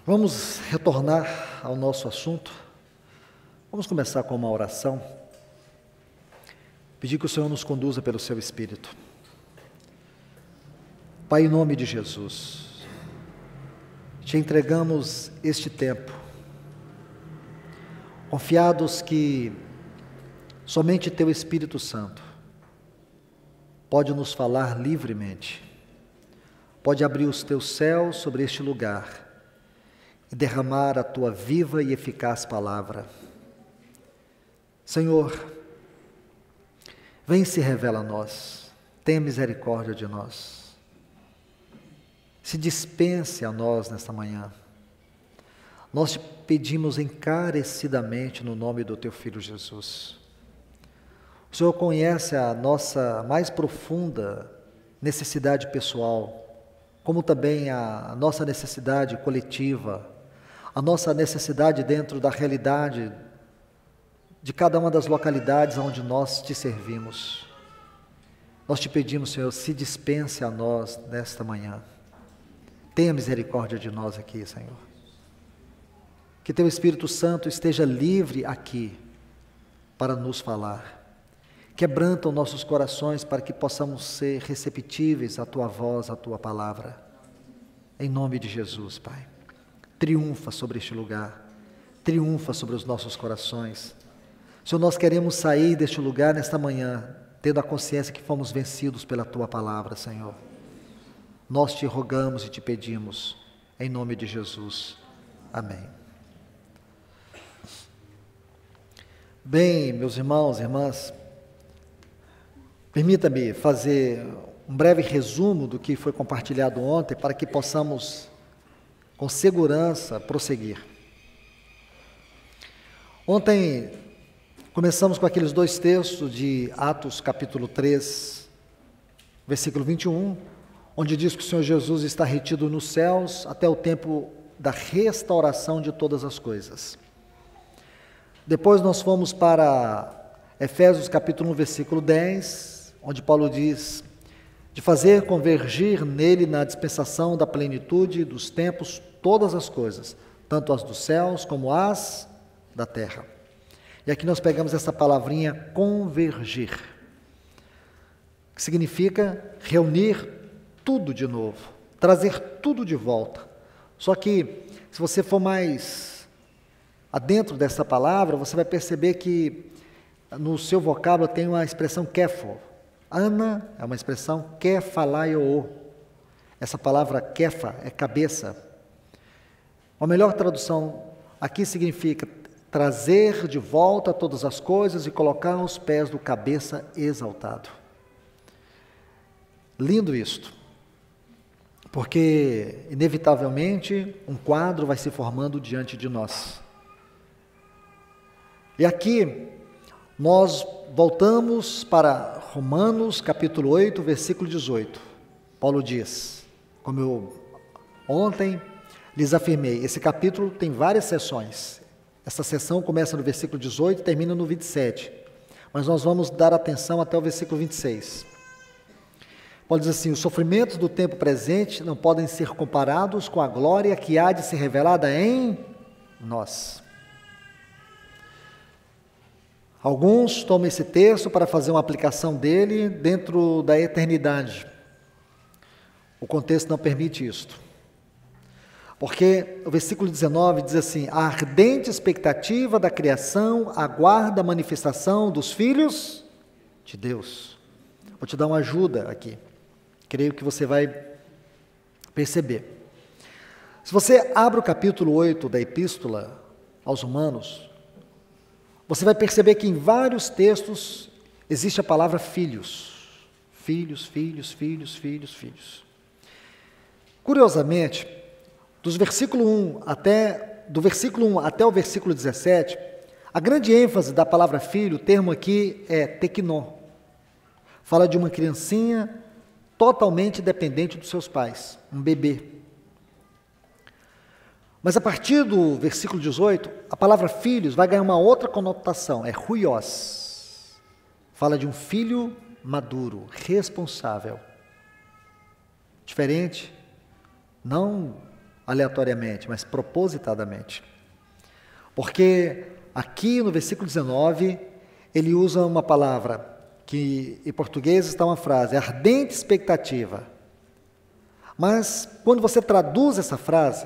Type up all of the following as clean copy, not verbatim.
Vamos retornar ao nosso assunto. Vamos começar com uma oração. Pedir que o Senhor nos conduza pelo seu Espírito. Pai, em nome de Jesus, te entregamos este tempo, confiados que somente teu Espírito Santo pode nos falar livremente, pode abrir os teus céus sobre este lugar e derramar a tua viva e eficaz palavra. Senhor, vem e se revela a nós, tenha misericórdia de nós, se dispense a nós nesta manhã. Nós te pedimos encarecidamente no nome do teu Filho Jesus. O Senhor conhece a nossa mais profunda necessidade pessoal, como também a nossa necessidade coletiva, a nossa necessidade dentro da realidade de cada uma das localidades onde nós te servimos. Nós te pedimos, Senhor, se dispense a nós nesta manhã. Tenha misericórdia de nós aqui, Senhor. Que teu Espírito Santo esteja livre aqui para nos falar. Quebranta os nossos corações para que possamos ser receptíveis à tua voz, à tua palavra. Em nome de Jesus, Pai. Triunfa sobre este lugar. Triunfa sobre os nossos corações. Senhor, nós queremos sair deste lugar nesta manhã, tendo a consciência que fomos vencidos pela tua palavra, Senhor. Nós te rogamos e te pedimos, em nome de Jesus. Amém. Bem, meus irmãos e irmãs, permita-me fazer um breve resumo do que foi compartilhado ontem, para que possamos, com segurança, prosseguir. Ontem começamos com aqueles dois textos de Atos capítulo 3, versículo 21, onde diz que o Senhor Jesus está retido nos céus até o tempo da restauração de todas as coisas. Depois nós fomos para Efésios capítulo 1, versículo 10, onde Paulo diz de fazer convergir nele na dispensação da plenitude dos tempos todas as coisas, tanto as dos céus como as da terra. E aqui nós pegamos essa palavrinha convergir, que significa reunir tudo de novo, trazer tudo de volta. Só que, se você for mais adentro dessa palavra, você vai perceber que no seu vocábulo tem uma expressão kefo. Ana é uma expressão kefalaio. Essa palavra kefa é cabeça. A melhor tradução aqui significa trazer de volta todas as coisas e colocar aos pés do cabeça exaltado. Lindo isto, porque inevitavelmente um quadro vai se formando diante de nós. E aqui nós voltamos para Romanos capítulo 8, versículo 18. Paulo diz, como eu ontem lhes afirmei, esse capítulo tem várias seções. Essa seção começa no versículo 18 e termina no 27. Mas nós vamos dar atenção até o versículo 26. Paulo diz assim, os sofrimentos do tempo presente não podem ser comparados com a glória que há de ser revelada em nós. Alguns tomam esse texto para fazer uma aplicação dele dentro da eternidade. O contexto não permite isto. Porque o versículo 19 diz assim, a ardente expectativa da criação aguarda a manifestação dos filhos de Deus. Vou te dar uma ajuda aqui. Creio que você vai perceber. Se você abre o capítulo 8 da Epístola aos Romanos, você vai perceber que em vários textos existe a palavra filhos. Filhos, filhos, filhos, filhos, filhos. Curiosamente, do versículo 1 até o versículo 17, a grande ênfase da palavra filho, o termo aqui é teknon. Fala de uma criancinha totalmente dependente dos seus pais, um bebê. Mas a partir do versículo 18, a palavra filhos vai ganhar uma outra conotação, é huios. Fala de um filho maduro, responsável. Diferente, não aleatoriamente, mas propositadamente. Porque aqui no versículo 19, ele usa uma palavra que em português está uma frase, ardente expectativa. Mas quando você traduz essa frase,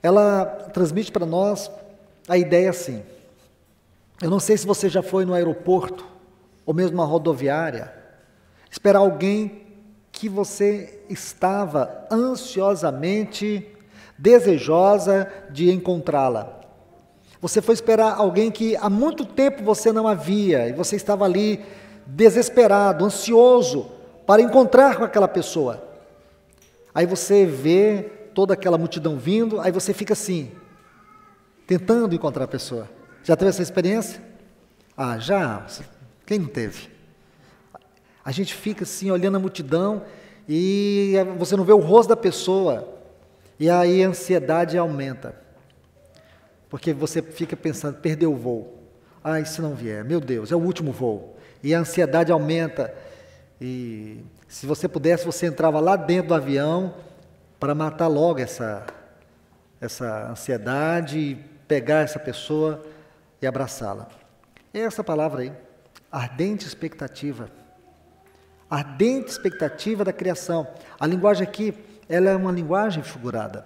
ela transmite para nós a ideia assim. Eu não sei se você já foi no aeroporto, ou mesmo numa rodoviária, esperar alguém que você estava ansiosamente desejosa de encontrá-la. Você foi esperar alguém que há muito tempo você não havia, e você estava ali desesperado, ansioso para encontrar com aquela pessoa. Aí você vê toda aquela multidão vindo, aí você fica assim, tentando encontrar a pessoa. Já teve essa experiência? Ah, já. Quem não teve? A gente fica assim, olhando a multidão, e você não vê o rosto da pessoa, e aí a ansiedade aumenta. Porque você fica pensando, perdeu o voo. Ah, e se não vier? Meu Deus, é o último voo. E a ansiedade aumenta. E se você pudesse, você entrava lá dentro do avião para matar logo essa ansiedade, e pegar essa pessoa e abraçá-la. É essa palavra aí, ardente expectativa. Ardente expectativa da criação. A linguagem aqui, ela é uma linguagem figurada,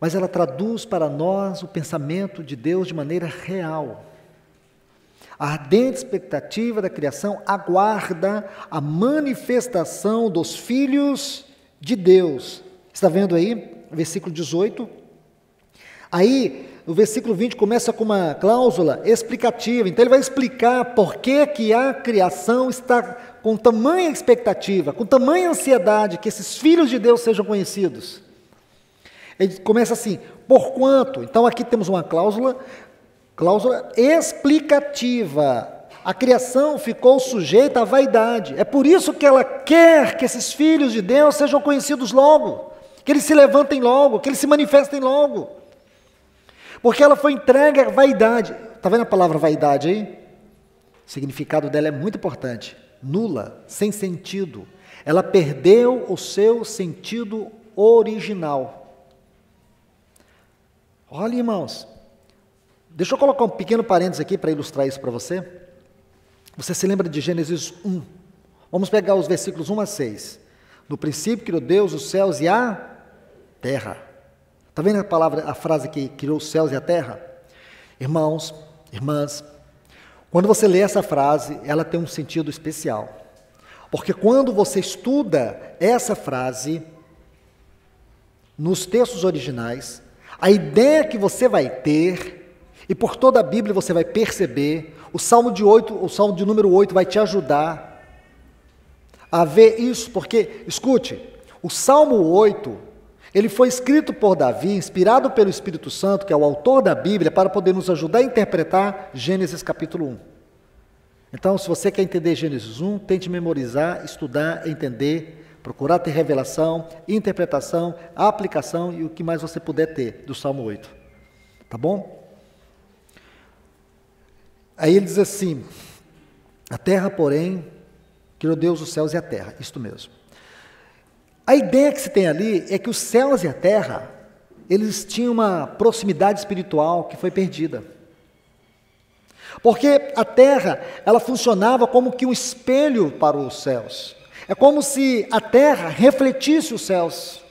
mas ela traduz para nós o pensamento de Deus de maneira real. A ardente expectativa da criação aguarda a manifestação dos filhos de Deus. Está vendo aí, versículo 18? Aí, o versículo 20 começa com uma cláusula explicativa. Então, ele vai explicar por que a criação está com tamanha expectativa, com tamanha ansiedade que esses filhos de Deus sejam conhecidos. Ele começa assim, porquanto. Então, aqui temos uma cláusula explicativa. A criação ficou sujeita à vaidade. É por isso que ela quer que esses filhos de Deus sejam conhecidos logo, que eles se levantem logo, que eles se manifestem logo. Porque ela foi entregue à vaidade. Está vendo a palavra vaidade aí? O significado dela é muito importante. Nula, sem sentido. Ela perdeu o seu sentido original. Olha, irmãos, deixa eu colocar um pequeno parênteses aqui para ilustrar isso para você. Você se lembra de Gênesis 1? Vamos pegar os versículos 1 a 6. No princípio criou Deus os céus e a terra. Está vendo a frase que criou os céus e a terra? Irmãos, irmãs, quando você lê essa frase, ela tem um sentido especial. Porque quando você estuda essa frase nos textos originais, a ideia que você vai ter, e por toda a Bíblia você vai perceber, o Salmo de número 8 vai te ajudar a ver isso, porque, escute, o Salmo 8, ele foi escrito por Davi, inspirado pelo Espírito Santo, que é o autor da Bíblia, para poder nos ajudar a interpretar Gênesis capítulo 1. Então, se você quer entender Gênesis 1, tente memorizar, estudar, entender, procurar ter revelação, interpretação, aplicação e o que mais você puder ter do Salmo 8. Tá bom? Aí ele diz assim, a terra, porém, criou Deus os céus e a terra, isto mesmo. A ideia que se tem ali é que os céus e a terra, eles tinham uma proximidade espiritual que foi perdida. Porque a terra, ela funcionava como que um espelho para os céus. É como se a terra refletisse os céus.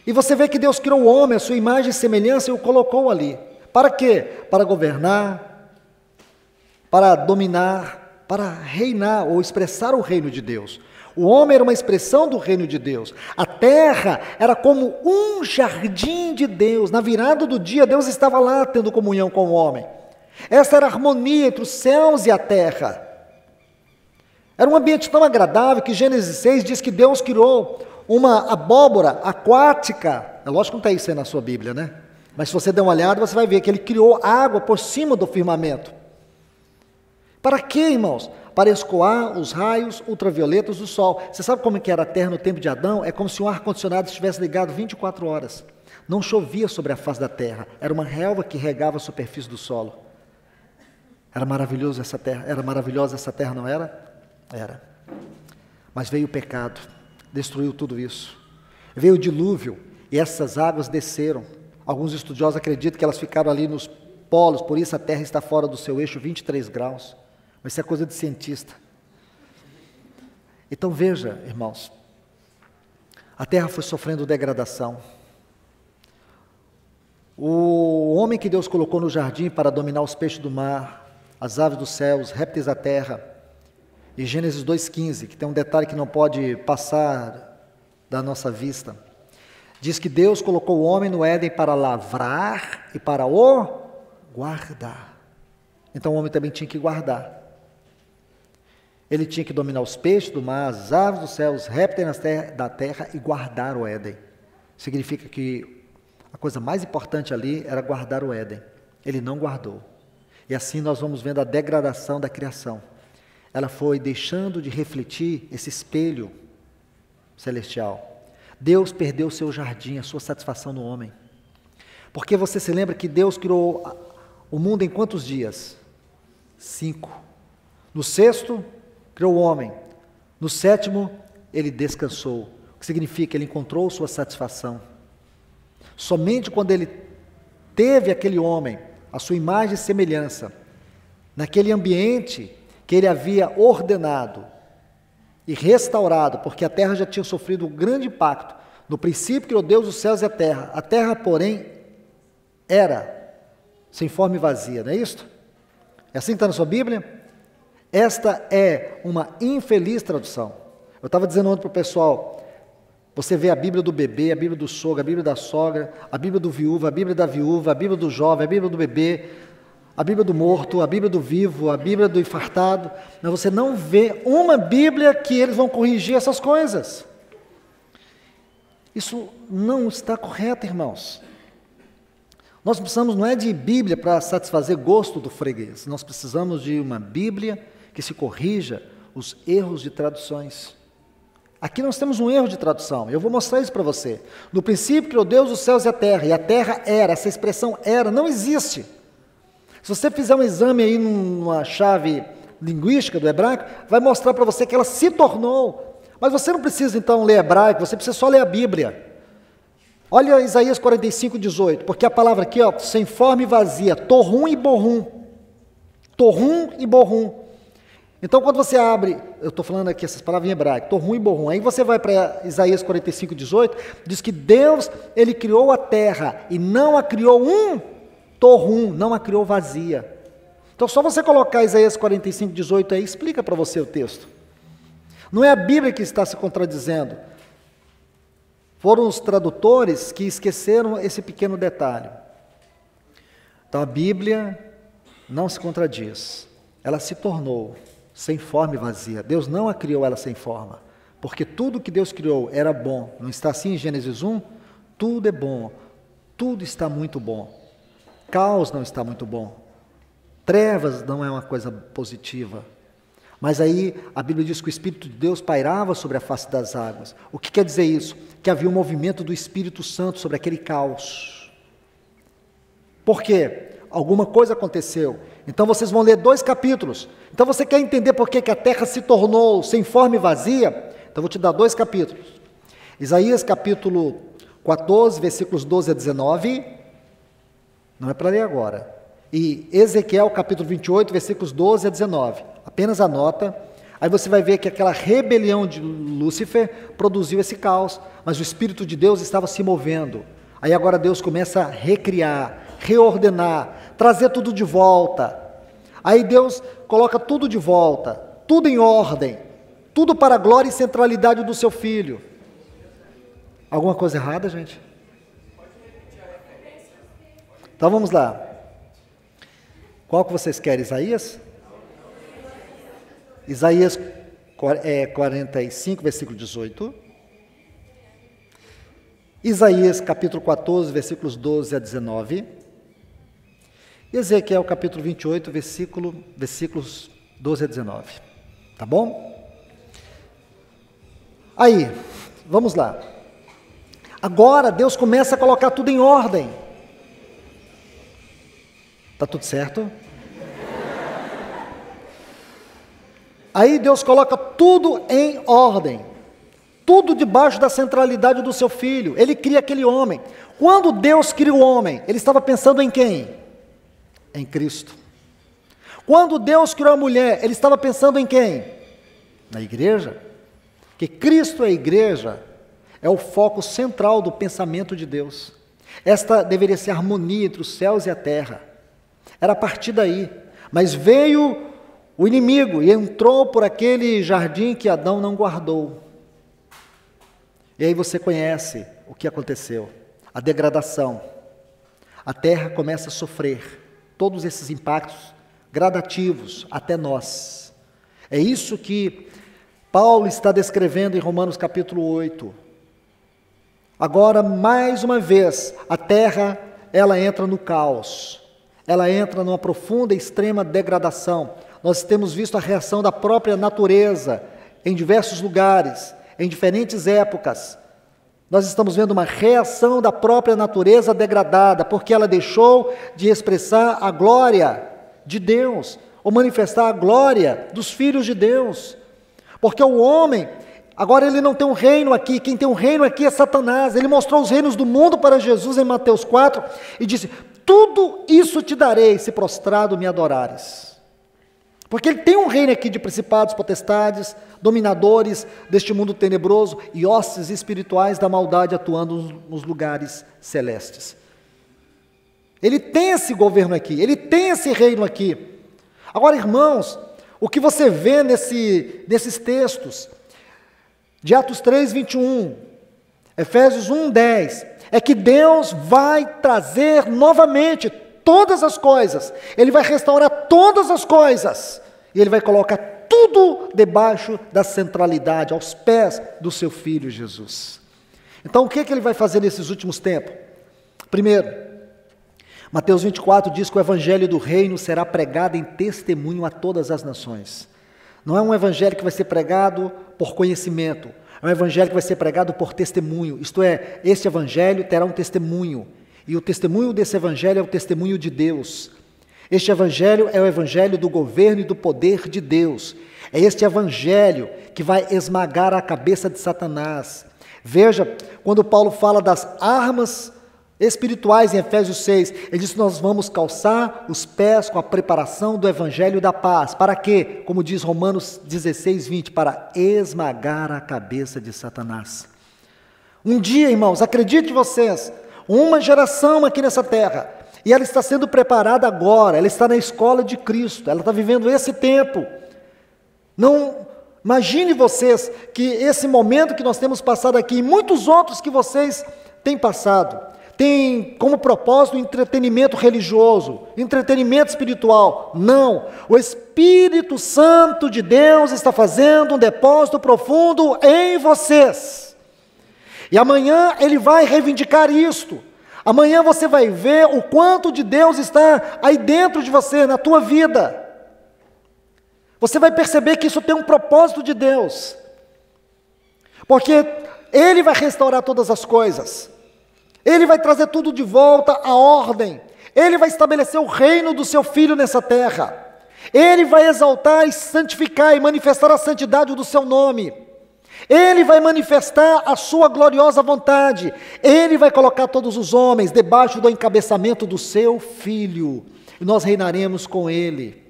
E você vê que Deus criou o homem, a sua imagem e semelhança, e o colocou ali. Para quê? Para governar, para dominar, para reinar ou expressar o reino de Deus. O homem era uma expressão do reino de Deus. A terra era como um jardim de Deus. Na virada do dia, Deus estava lá tendo comunhão com o homem. Essa era a harmonia entre os céus e a terra. Era um ambiente tão agradável que Gênesis 6 diz que Deus criou uma abóbora aquática. É lógico que não está isso aí na sua Bíblia, né? Mas se você der uma olhada, você vai ver que ele criou água por cima do firmamento. Para quê, irmãos? Para escoar os raios ultravioletas do sol. Você sabe como que era a terra no tempo de Adão? É como se um ar-condicionado estivesse ligado 24 horas. Não chovia sobre a face da terra. Era uma relva que regava a superfície do solo. Era maravilhosa essa terra, não era? Era. Mas veio o pecado, destruiu tudo isso. veio o dilúvio e essas águas desceram. Alguns estudiosos acreditam que elas ficaram ali nos polos, por isso a Terra está fora do seu eixo 23 graus. Mas isso é coisa de cientista. Então veja, irmãos, a Terra foi sofrendo degradação. O homem que Deus colocou no jardim para dominar os peixes do mar, as aves dos céus, os répteis da terra, e Gênesis 2,15, que tem um detalhe que não pode passar da nossa vista, diz que Deus colocou o homem no Éden para lavrar e para o guardar. Então o homem também tinha que guardar. Ele tinha que dominar os peixes do mar, as aves dos céus, os répteis da terra e guardar o Éden. Significa que a coisa mais importante ali era guardar o Éden. Ele não guardou. E assim nós vamos vendo a degradação da criação. Ela foi deixando de refletir esse espelho celestial. Deus perdeu o seu jardim, a sua satisfação no homem. Porque você se lembra que Deus criou o mundo em quantos dias? 5. No sexto, criou o homem. No sétimo, ele descansou. O que significa? Ele encontrou sua satisfação. Somente quando ele teve aquele homem, a sua imagem e semelhança, naquele ambiente que ele havia ordenado e restaurado, porque a terra já tinha sofrido um grande impacto. No princípio criou Deus os céus e a terra. A terra, porém, era sem forma e vazia, não é isso? É assim que está na sua Bíblia? Esta é uma infeliz tradução. Eu estava dizendo ontem para o pessoal, você vê a Bíblia do bebê, a Bíblia do sogro, a Bíblia da sogra, a Bíblia do viúvo, a Bíblia da viúva, a Bíblia do jovem, a Bíblia do bebê, a Bíblia do morto, a Bíblia do vivo, a Bíblia do infartado. Mas você não vê uma Bíblia que eles vão corrigir essas coisas. Isso não está correto, irmãos. Nós precisamos não é de Bíblia para satisfazer gosto do freguês. Nós precisamos de uma Bíblia que se corrija os erros de traduções. Aqui nós temos um erro de tradução, eu vou mostrar isso para você. No princípio criou Deus os céus e a terra era, essa expressão era, não existe. Se você fizer um exame aí numa chave linguística do hebraico, vai mostrar para você que ela se tornou. Mas você não precisa então ler hebraico, você precisa só ler a Bíblia. Olha Isaías 45, 18, porque a palavra aqui, ó, sem forma e vazia, torrum e borrum. Torrum e borrum. Então, quando você abre, eu estou falando aqui essas palavras em hebraico, torrum e borrum, aí você vai para Isaías 45, 18, diz que Deus, Ele criou a terra e não a criou torrum, não a criou vazia. Então, só você colocar Isaías 45, 18 aí, explica para você o texto. Não é a Bíblia que está se contradizendo. Foram os tradutores que esqueceram esse pequeno detalhe. Então, a Bíblia não se contradiz. Ela se tornou sem forma e vazia. Deus não a criou ela sem forma, porque tudo que Deus criou era bom. Não está assim em Gênesis 1? Tudo é bom, tudo está muito bom. Caos não está muito bom. Trevas não é uma coisa positiva. Mas aí a Bíblia diz que o Espírito de Deus pairava sobre a face das águas. O que quer dizer isso? Que havia um movimento do Espírito Santo sobre aquele caos. Por quê? Alguma coisa aconteceu. Então vocês vão ler 2 capítulos. Então você quer entender por que a terra se tornou sem forma e vazia? Então eu vou te dar 2 capítulos. Isaías capítulo 14, versículos 12 a 19. Não é para ler agora. E Ezequiel capítulo 28, versículos 12 a 19. Apenas anota. Aí você vai ver que aquela rebelião de Lúcifer produziu esse caos. Mas o Espírito de Deus estava se movendo. Aí agora Deus começa a recriar, reordenar, trazer tudo de volta. Aí Deus coloca tudo de volta, tudo em ordem, tudo para a glória e centralidade do seu Filho. Alguma coisa errada, gente? Então vamos lá. Qual que vocês querem? Isaías? Isaías 45, versículo 18. Isaías capítulo 14, versículos 12 a 19. Ezequiel capítulo 28, versículos 12 a 19. Tá bom? Aí, vamos lá. Agora Deus começa a colocar tudo em ordem. Tá tudo certo? Aí Deus coloca tudo em ordem. tudo debaixo da centralidade do seu Filho. Ele cria aquele homem. Quando Deus cria o homem, Ele estava pensando em quem? Em Cristo. Quando Deus criou a mulher, Ele estava pensando em quem? Na igreja. Que Cristo é a igreja, é o foco central do pensamento de Deus. Esta deveria ser a harmonia entre os céus e a terra. Era a partir daí. Mas veio o inimigo e entrou por aquele jardim que Adão não guardou. E aí você conhece o que aconteceu. A degradação. A terra começa a sofrer todos esses impactos gradativos até nós. É isso que Paulo está descrevendo em Romanos capítulo 8. Agora, mais uma vez, a terra, ela entra no caos. Ela entra numa profunda e extrema degradação. Nós temos visto a reação da própria natureza em diversos lugares, em diferentes épocas. Nós estamos vendo uma reação da própria natureza degradada, porque ela deixou de expressar a glória de Deus, ou manifestar a glória dos filhos de Deus. Porque o homem, agora ele não tem um reino aqui, quem tem um reino aqui é Satanás. Ele mostrou os reinos do mundo para Jesus em Mateus 4 e disse: tudo isso te darei se prostrado me adorares. Porque ele tem um reino aqui de principados, potestades, dominadores deste mundo tenebroso e hostes espirituais da maldade atuando nos lugares celestes. Ele tem esse governo aqui, ele tem esse reino aqui. Agora, irmãos, o que você vê nesses textos, de Atos 3, 21, Efésios 1, 10, é que Deus vai trazer novamente todas as coisas, Ele vai restaurar todas as coisas, e Ele vai colocar tudo debaixo da centralidade, aos pés do seu Filho Jesus. Então, o que Ele vai fazer nesses últimos tempos? Primeiro, Mateus 24 diz que o evangelho do reino será pregado em testemunho a todas as nações. Não é um evangelho que vai ser pregado por conhecimento, é um evangelho que vai ser pregado por testemunho, isto é, este evangelho terá um testemunho, e o testemunho desse evangelho é o testemunho de Deus. Este evangelho é o evangelho do governo e do poder de Deus. É este evangelho que vai esmagar a cabeça de Satanás. Veja, quando Paulo fala das armas espirituais em Efésios 6, ele diz que nós vamos calçar os pés com a preparação do evangelho da paz. Para quê? Como diz Romanos 16, 20, para esmagar a cabeça de Satanás. Um dia, irmãos, acredite vocês, uma geração aqui nessa terra, e ela está sendo preparada agora, ela está na escola de Cristo, ela está vivendo esse tempo. Não imagine vocês que esse momento que nós temos passado aqui, e muitos outros que vocês têm passado, tem como propósito o entretenimento religioso, entretenimento espiritual. Não, o Espírito Santo de Deus está fazendo um depósito profundo em vocês. E amanhã Ele vai reivindicar isto. Amanhã você vai ver o quanto de Deus está aí dentro de você, na tua vida. Você vai perceber que isso tem um propósito de Deus. Porque Ele vai restaurar todas as coisas. Ele vai trazer tudo de volta à ordem. Ele vai estabelecer o reino do seu Filho nessa terra. Ele vai exaltar e santificar e manifestar a santidade do seu nome. Ele vai manifestar a sua gloriosa vontade. Ele vai colocar todos os homens debaixo do encabeçamento do seu Filho. E nós reinaremos com Ele.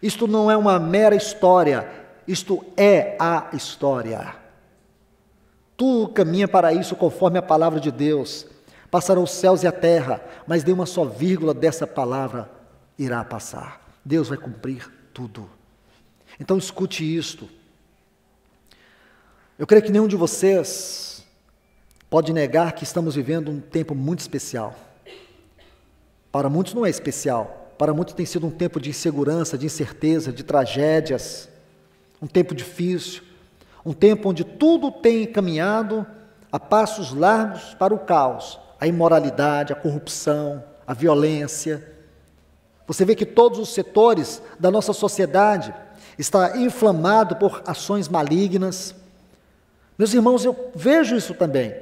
Isto não é uma mera história. Isto é a história. Tu caminha para isso conforme a palavra de Deus. Passarão os céus e a terra, mas nem uma só vírgula dessa palavra irá passar. Deus vai cumprir tudo. Então escute isto. Eu creio que nenhum de vocês pode negar que estamos vivendo um tempo muito especial. Para muitos não é especial. Para muitos tem sido um tempo de insegurança, de incerteza, de tragédias. Um tempo difícil. Um tempo onde tudo tem caminhado a passos largos para o caos. A imoralidade, a corrupção, a violência. Você vê que todos os setores da nossa sociedade estão inflamados por ações malignas. Meus irmãos, eu vejo isso também.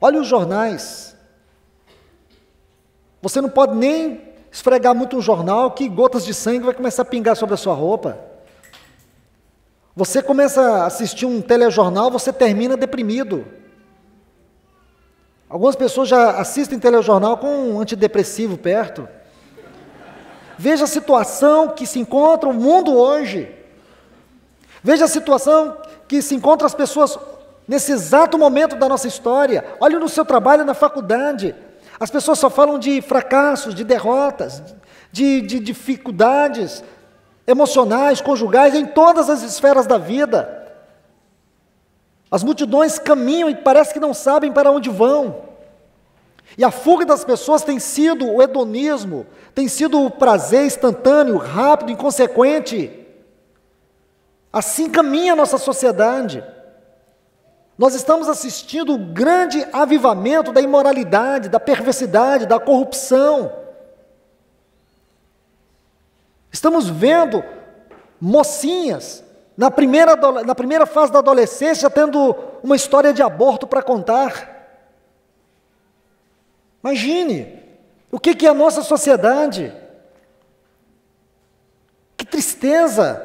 Olha os jornais. Você não pode nem esfregar muito um jornal que gotas de sangue vai começar a pingar sobre a sua roupa. Você começa a assistir um telejornal, você termina deprimido. Algumas pessoas já assistem telejornal com um antidepressivo perto. Veja a situação que se encontra o mundo hoje. Veja a situação que se encontra as pessoas nesse exato momento da nossa história. Olhe no seu trabalho, na faculdade. As pessoas só falam de fracassos, de derrotas, de dificuldades emocionais, conjugais, em todas as esferas da vida. As multidões caminham e parece que não sabem para onde vão. E a fuga das pessoas tem sido o hedonismo, tem sido o prazer instantâneo, rápido, inconsequente. Assim caminha a nossa sociedade. Nós estamos assistindo o grande avivamento da imoralidade, da perversidade, da corrupção. Estamos vendo mocinhas, na primeira fase da adolescência, já tendo uma história de aborto para contar. Imagine, o que é a nossa sociedade? Que tristeza!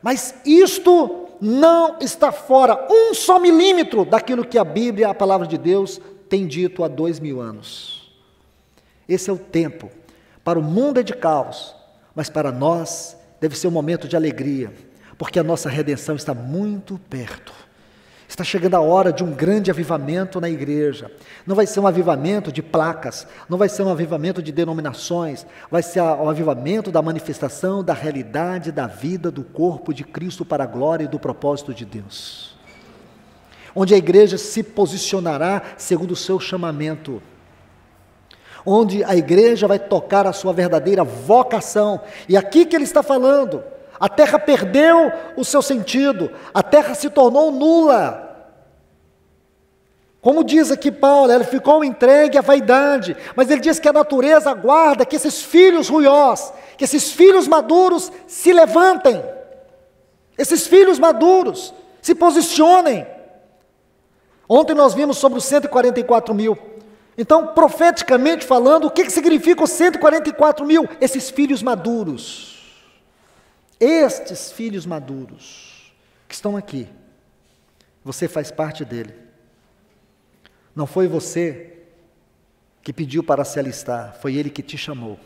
Mas isto não está fora, um só milímetro daquilo que a Bíblia, a palavra de Deus, tem dito há 2000 anos. Esse é o tempo. Para o mundo é de caos, mas para nós deve ser um momento de alegria, porque a nossa redenção está muito perto. Está chegando a hora de um grande avivamento na igreja. Não vai ser um avivamento de placas, não vai ser um avivamento de denominações, vai ser o avivamento da manifestação da realidade da vida do corpo de Cristo para a glória e do propósito de Deus. Onde a igreja se posicionará segundo o seu chamamento. Onde a igreja vai tocar a sua verdadeira vocação. E aqui que ele está falando, a terra perdeu o seu sentido, a terra se tornou nula. Como diz aqui Paulo, ela ficou entregue à vaidade, mas ele diz que a natureza aguarda que esses filhos ruiós, que esses filhos maduros se levantem, esses filhos maduros se posicionem. Ontem nós vimos sobre os 144 mil. Então, profeticamente falando, o que significa os 144 mil? Esses filhos maduros. Estes filhos maduros que estão aqui, você faz parte dele. Não foi você que pediu para se alistar, foi ele que te chamou.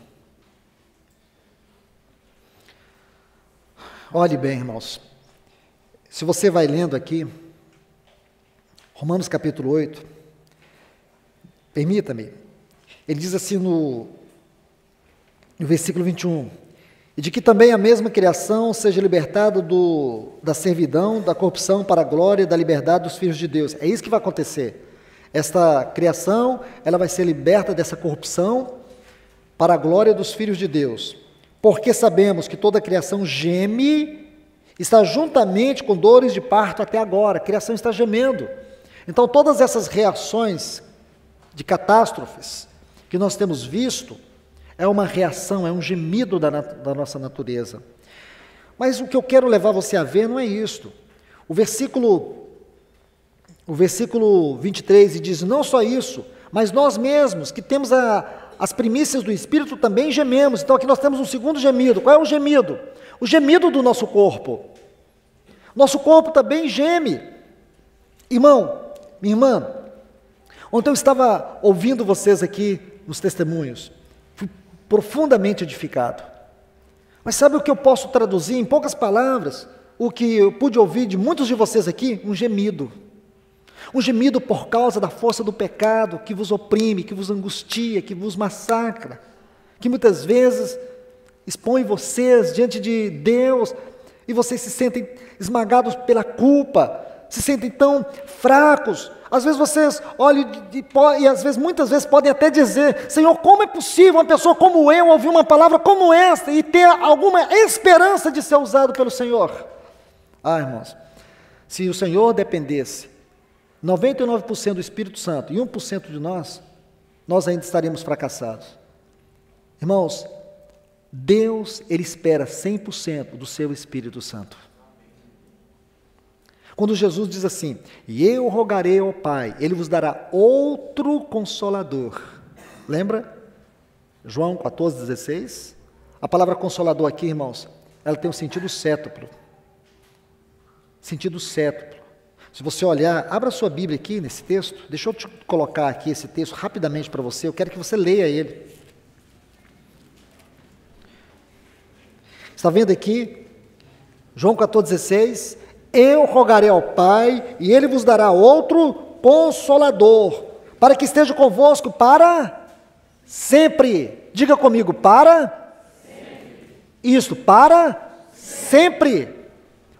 Olhe bem, irmãos, se você vai lendo aqui, Romanos capítulo 8, permita-me, ele diz assim no versículo 21, e de que também a mesma criação seja libertada da servidão, da corrupção para a glória e da liberdade dos filhos de Deus. É isso que vai acontecer. Esta criação, ela vai ser liberta dessa corrupção para a glória dos filhos de Deus. Porque sabemos que toda a criação geme, está juntamente com dores de parto até agora. A criação está gemendo. Então, todas essas reações de catástrofes que nós temos visto, é uma reação, é um gemido da nossa natureza. Mas o que eu quero levar você a ver não é isto. O versículo 23 diz, não só isso, mas nós mesmos, que temos as primícias do Espírito, também gememos. Então aqui nós temos um segundo gemido. Qual é o gemido? O gemido do nosso corpo. Nosso corpo também geme. Irmão, minha irmã, ontem eu estava ouvindo vocês aqui nos testemunhos, fui profundamente edificado. Mas sabe o que eu posso traduzir em poucas palavras? O que eu pude ouvir de muitos de vocês aqui? Um gemido. Um gemido por causa da força do pecado que vos oprime, que vos angustia, que vos massacra, que muitas vezes expõe vocês diante de Deus e vocês se sentem esmagados pela culpa, se sentem tão fracos. Às vezes vocês olham e às vezes, muitas vezes podem até dizer, Senhor, como é possível uma pessoa como eu ouvir uma palavra como esta e ter alguma esperança de ser usado pelo Senhor? Ah, irmãos, se o Senhor dependesse 99% do Espírito Santo e 1% de nós ainda estaríamos fracassados. Irmãos, Deus, Ele espera 100% do seu Espírito Santo. Quando Jesus diz assim, e eu rogarei ao Pai, Ele vos dará outro Consolador. Lembra? João 14,16. A palavra Consolador aqui, irmãos, ela tem um sentido cétuplo. sentido cétuplo. Se você olhar, abra sua Bíblia aqui nesse texto, deixa eu te colocar aqui esse texto rapidamente para você, eu quero que você leia ele. Está vendo aqui? João 14,16, eu rogarei ao Pai, e Ele vos dará outro Consolador, para que esteja convosco para sempre. Diga comigo, para sempre. Isso, para sempre.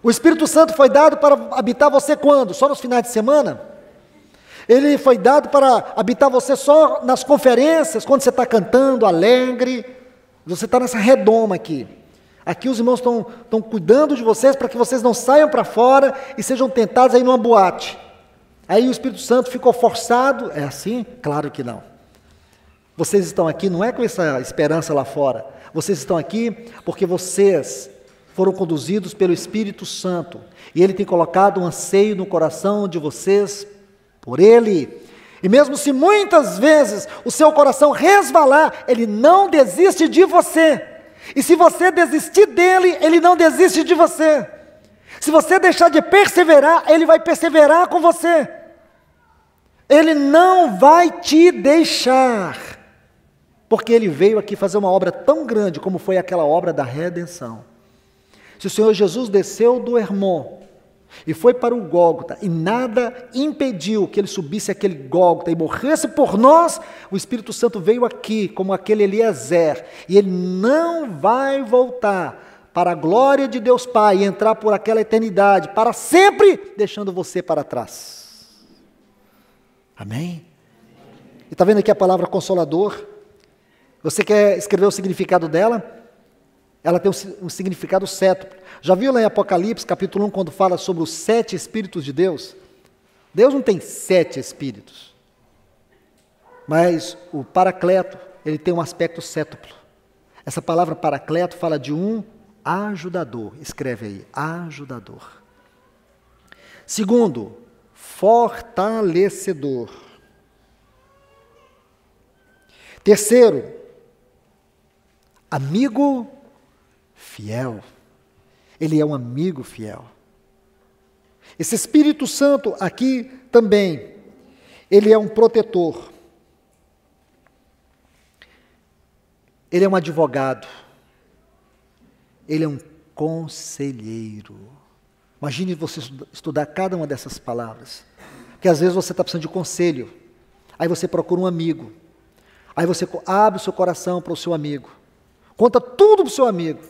O Espírito Santo foi dado para habitar você quando? Só nos finais de semana? Ele foi dado para habitar você só nas conferências, quando você está cantando, alegre, você está nessa redoma aqui. Aqui os irmãos estão cuidando de vocês para que vocês não saiam para fora e sejam tentados aí numa boate. Aí o Espírito Santo ficou forçado, é assim? Claro que não. Vocês estão aqui não é com essa esperança lá fora, vocês estão aqui porque vocês foram conduzidos pelo Espírito Santo, e Ele tem colocado um anseio no coração de vocês por Ele, e mesmo se muitas vezes o seu coração resvalar, Ele não desiste de você, e se você desistir dEle, Ele não desiste de você, se você deixar de perseverar, Ele vai perseverar com você, Ele não vai te deixar, porque Ele veio aqui fazer uma obra tão grande, como foi aquela obra da redenção. Se o Senhor Jesus desceu do Hermon e foi para o Gólgota e nada impediu que Ele subisse aquele Gólgota e morresse por nós, o Espírito Santo veio aqui como aquele Eliezer e Ele não vai voltar para a glória de Deus Pai e entrar por aquela eternidade para sempre, deixando você para trás. Amém? E está vendo aqui a palavra Consolador? Você quer escrever o significado dela? Ela tem um significado cétuplo. Já viu lá em Apocalipse, capítulo 1, quando fala sobre os 7 Espíritos de Deus? Deus não tem 7 Espíritos. Mas o Paracleto, ele tem um aspecto cétuplo. Essa palavra Paracleto fala de um ajudador. Escreve aí, ajudador. Segundo, fortalecedor. Terceiro, amigo fiel. Ele é um amigo fiel. Esse Espírito Santo aqui também, ele é um protetor. Ele é um advogado. Ele é um conselheiro. Imagine você estudar cada uma dessas palavras. Porque às vezes você está precisando de conselho. Aí você procura um amigo. Aí você abre o seu coração para o seu amigo. Conta tudo para o seu amigo.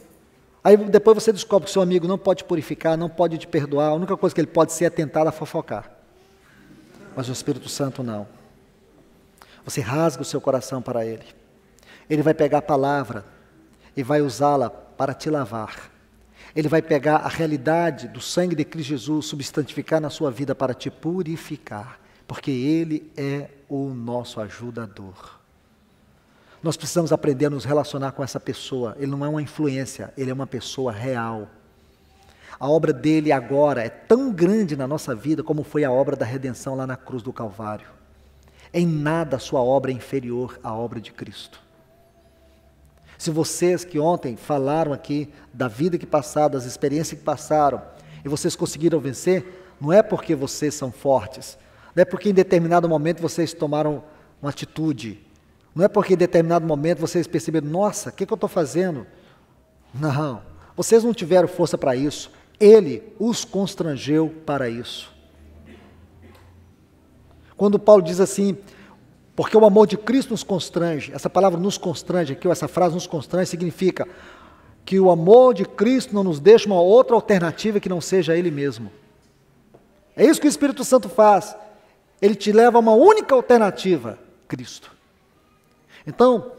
Aí depois você descobre que o seu amigo não pode purificar, não pode te perdoar, a única coisa que ele pode ser é tentar a fofocar. Mas o Espírito Santo não. Você rasga o seu coração para Ele. Ele vai pegar a palavra e vai usá-la para te lavar. Ele vai pegar a realidade do sangue de Cristo Jesus, substantificar na sua vida para te purificar, porque Ele é o nosso ajudador. Nós precisamos aprender a nos relacionar com essa pessoa. Ele não é uma influência, ele é uma pessoa real. A obra dele agora é tão grande na nossa vida como foi a obra da redenção lá na cruz do Calvário. Em nada a sua obra é inferior à obra de Cristo. Se vocês que ontem falaram aqui da vida que passaram, das experiências que passaram, e vocês conseguiram vencer, não é porque vocês são fortes, não é porque em determinado momento vocês tomaram uma atitude, não é porque em determinado momento vocês perceberam, nossa, o que eu estou fazendo? Não, vocês não tiveram força para isso. Ele os constrangeu para isso. Quando Paulo diz assim, porque o amor de Cristo nos constrange, essa palavra nos constrange aqui, ou essa frase nos constrange, significa que o amor de Cristo não nos deixa uma outra alternativa que não seja Ele mesmo. É isso que o Espírito Santo faz. Ele te leva a uma única alternativa, Cristo. Então,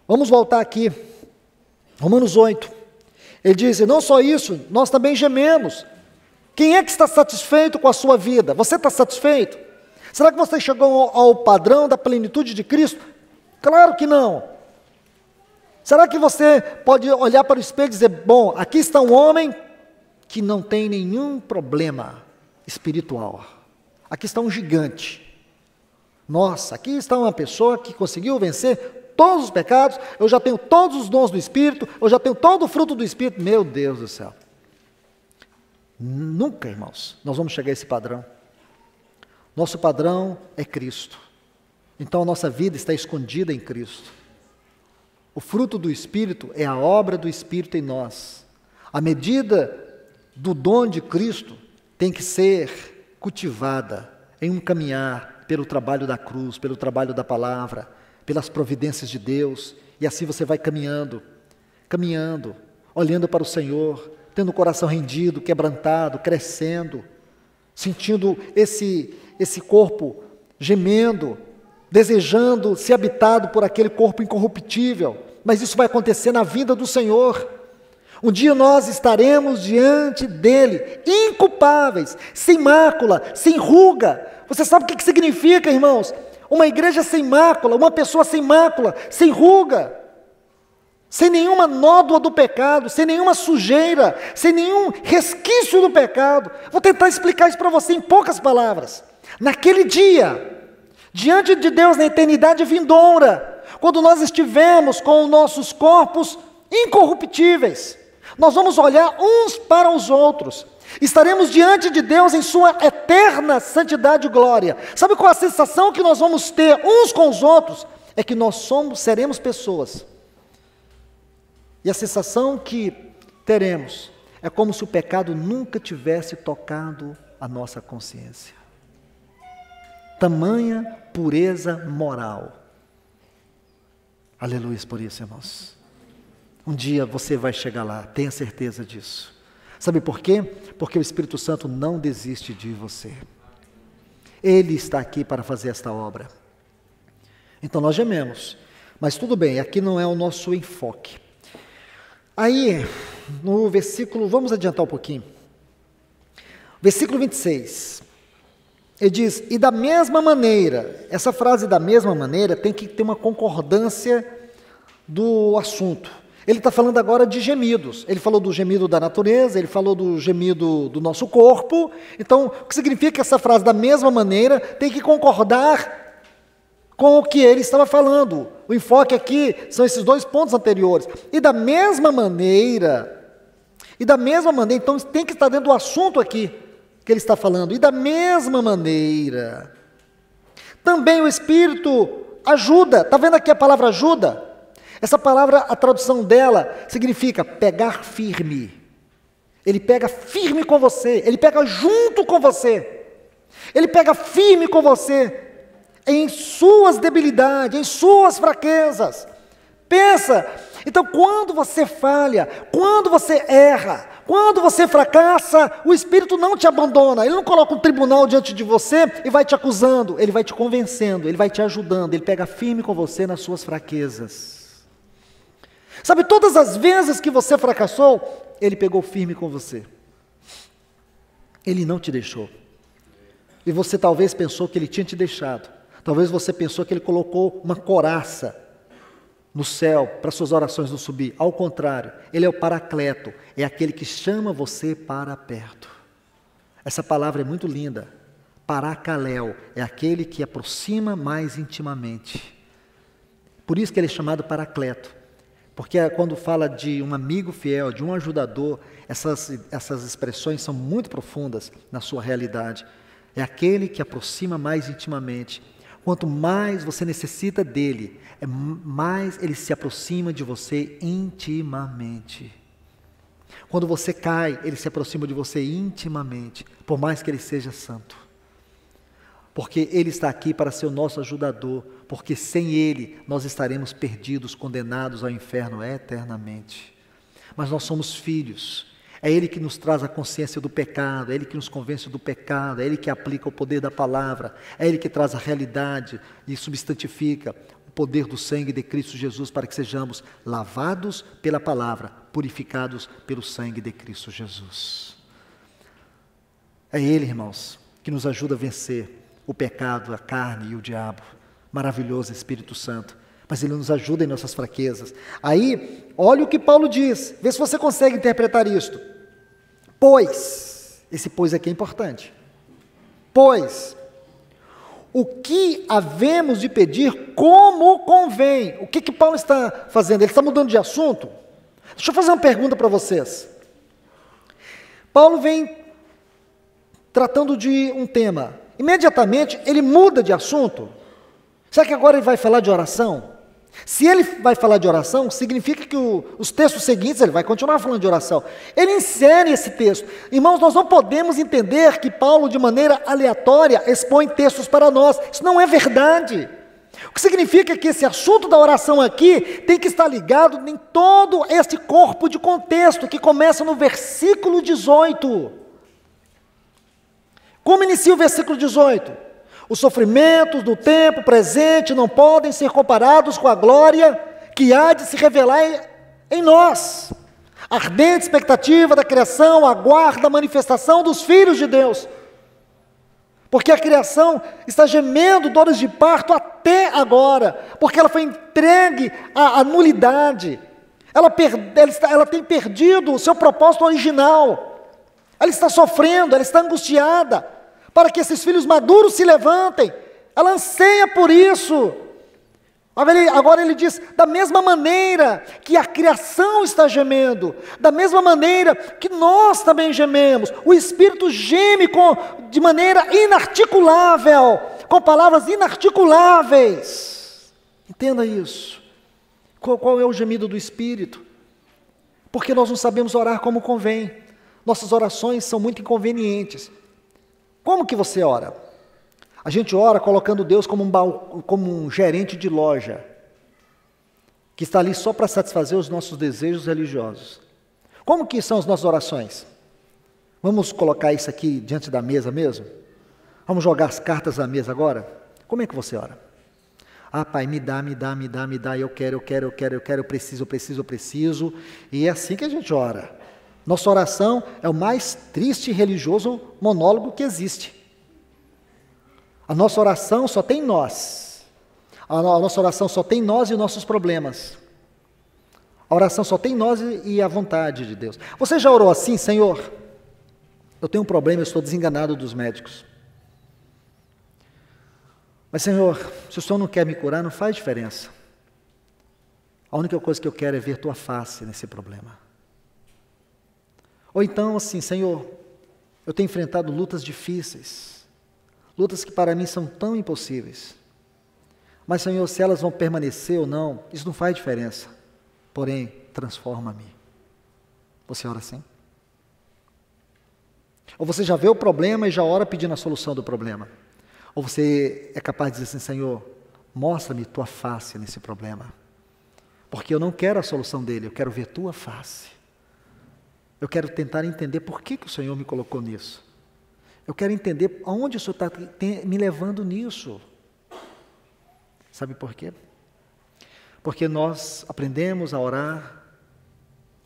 vamos voltar aqui, Romanos 8, ele diz, e não só isso, nós também gememos. Quem é que está satisfeito com a sua vida? Você está satisfeito? Será que você chegou ao padrão da plenitude de Cristo? Claro que não. Será que você pode olhar para o espelho e dizer, bom, aqui está um homem que não tem nenhum problema espiritual. Aqui está um gigante. Nossa, aqui está uma pessoa que conseguiu vencer todos os pecados, eu já tenho todos os dons do Espírito, eu já tenho todo o fruto do Espírito. Meu Deus do céu. Nunca, irmãos, nós vamos chegar a esse padrão. Nosso padrão é Cristo. Então a nossa vida está escondida em Cristo. O fruto do Espírito é a obra do Espírito em nós. A medida do dom de Cristo tem que ser cultivada em um caminhar pelo trabalho da cruz, pelo trabalho da palavra, pelas providências de Deus, e assim você vai caminhando, olhando para o Senhor, tendo o coração rendido, quebrantado, crescendo, sentindo esse corpo gemendo, desejando ser habitado por aquele corpo incorruptível, mas isso vai acontecer na vida do Senhor. Um dia nós estaremos diante dele, inculpáveis, sem mácula, sem ruga. Você sabe o que significa, irmãos? Uma igreja sem mácula, uma pessoa sem mácula, sem ruga, sem nenhuma nódoa do pecado, sem nenhuma sujeira, sem nenhum resquício do pecado. Vou tentar explicar isso para você em poucas palavras. Naquele dia, diante de Deus na eternidade vindoura, quando nós estivermos com os nossos corpos incorruptíveis, nós vamos olhar uns para os outros, estaremos diante de Deus em sua eterna santidade e glória. Sabe qual a sensação que nós vamos ter uns com os outros? É que nós seremos pessoas, e a sensação que teremos é como se o pecado nunca tivesse tocado a nossa consciência. Tamanha pureza moral. Aleluia por isso, irmãos. Um dia você vai chegar lá, tenha certeza disso. Sabe por quê? Porque o Espírito Santo não desiste de você. Ele está aqui para fazer esta obra. Então nós gememos, mas tudo bem, aqui não é o nosso enfoque. Aí, no versículo, vamos adiantar um pouquinho. Versículo 26, ele diz, e da mesma maneira, essa frase da mesma maneira tem que ter uma concordância do assunto. Ele está falando agora de gemidos. Ele falou do gemido da natureza, ele falou do gemido do nosso corpo. Então, o que significa que essa frase da mesma maneira tem que concordar com o que ele estava falando. O enfoque aqui são esses dois pontos anteriores. E da mesma maneira, então tem que estar dentro do assunto aqui que ele está falando. E da mesma maneira, também o Espírito ajuda. Está vendo aqui a palavra ajuda? Essa palavra, a tradução dela significa pegar firme. Ele pega firme com você, ele pega junto com você, ele pega firme com você, em suas debilidades, em suas fraquezas. Pensa, então quando você falha, quando você erra, quando você fracassa, o Espírito não te abandona, ele não coloca um tribunal diante de você e vai te acusando, ele vai te convencendo, ele vai te ajudando, ele pega firme com você nas suas fraquezas. Sabe, todas as vezes que você fracassou, ele pegou firme com você. Ele não te deixou. E você talvez pensou que ele tinha te deixado. Talvez você pensou que ele colocou uma coraça no céu para suas orações não subir. Ao contrário, ele é o Paracleto, é aquele que chama você para perto. Essa palavra é muito linda. Paracaléu é aquele que aproxima mais intimamente. Por isso que ele é chamado Paracleto. Porque quando fala de um amigo fiel, de um ajudador, essas expressões são muito profundas na sua realidade. É aquele que aproxima mais intimamente. Quanto mais você necessita dele, mais ele se aproxima de você intimamente. Quando você cai, ele se aproxima de você intimamente, por mais que ele seja santo. Porque ele está aqui para ser o nosso ajudador, porque sem ele nós estaremos perdidos, condenados ao inferno eternamente. Mas nós somos filhos, é ele que nos traz a consciência do pecado, é ele que nos convence do pecado, é ele que aplica o poder da palavra, é ele que traz a realidade e substantifica o poder do sangue de Cristo Jesus para que sejamos lavados pela palavra, purificados pelo sangue de Cristo Jesus. É ele, irmãos, que nos ajuda a vencer o pecado, a carne e o diabo. Maravilhoso Espírito Santo. Mas ele nos ajuda em nossas fraquezas. Aí, olha o que Paulo diz. Vê se você consegue interpretar isto. Pois, esse pois aqui é importante. Pois, o que havemos de pedir como convém. O que Paulo está fazendo? Ele está mudando de assunto? Deixa eu fazer uma pergunta para vocês. Paulo vem tratando de um tema. Imediatamente ele muda de assunto. Será que agora ele vai falar de oração? Se ele vai falar de oração, significa que os textos seguintes ele vai continuar falando de oração. Ele insere esse texto. Irmãos, nós não podemos entender que Paulo, de maneira aleatória, expõe textos para nós. Isso não é verdade. O que significa que esse assunto da oração aqui tem que estar ligado em todo este corpo de contexto que começa no versículo 18. Como inicia o versículo 18? Os sofrimentos do tempo presente não podem ser comparados com a glória que há de se revelar em nós. A ardente expectativa da criação aguarda a manifestação dos filhos de Deus. Porque a criação está gemendo dores de parto até agora, porque ela foi entregue à nulidade. Ela tem perdido o seu propósito original. Ela está sofrendo, ela está angustiada, para que esses filhos maduros se levantem. Ela anseia por isso. Agora ele diz, da mesma maneira que a criação está gemendo, da mesma maneira que nós também gememos, o Espírito geme de maneira inarticulável, com palavras inarticuláveis. Entenda isso. Qual é o gemido do Espírito? Porque nós não sabemos orar como convém. Nossas orações são muito inconvenientes. Como que você ora? A gente ora colocando Deus como um gerente de loja, que está ali só para satisfazer os nossos desejos religiosos. Como que são as nossas orações? Vamos colocar isso aqui diante da mesa mesmo? Vamos jogar as cartas na mesa agora? Como é que você ora? Ah, Pai, me dá, eu quero, eu preciso. E é assim que a gente ora. Nossa oração é o mais triste e religioso monólogo que existe. A nossa oração só tem nós. A nossa oração só tem nós e nossos problemas. A oração só tem nós e a vontade de Deus. Você já orou assim, Senhor? Eu tenho um problema, eu estou desenganado dos médicos. Mas, Senhor, se o Senhor não quer me curar, não faz diferença. A única coisa que eu quero é ver Tua face nesse problema. Ou então, assim, Senhor, eu tenho enfrentado lutas difíceis, lutas que para mim são tão impossíveis. Mas, Senhor, se elas vão permanecer ou não, isso não faz diferença. Porém, transforma-me. Você ora assim? Ou você já vê o problema e já ora pedindo a solução do problema? Ou você é capaz de dizer assim, Senhor, mostra-me Tua face nesse problema. Porque eu não quero a solução dele, eu quero ver Tua face. Eu quero tentar entender por que o Senhor me colocou nisso. Eu quero entender aonde o Senhor está me levando nisso. Sabe por quê? Porque nós aprendemos a orar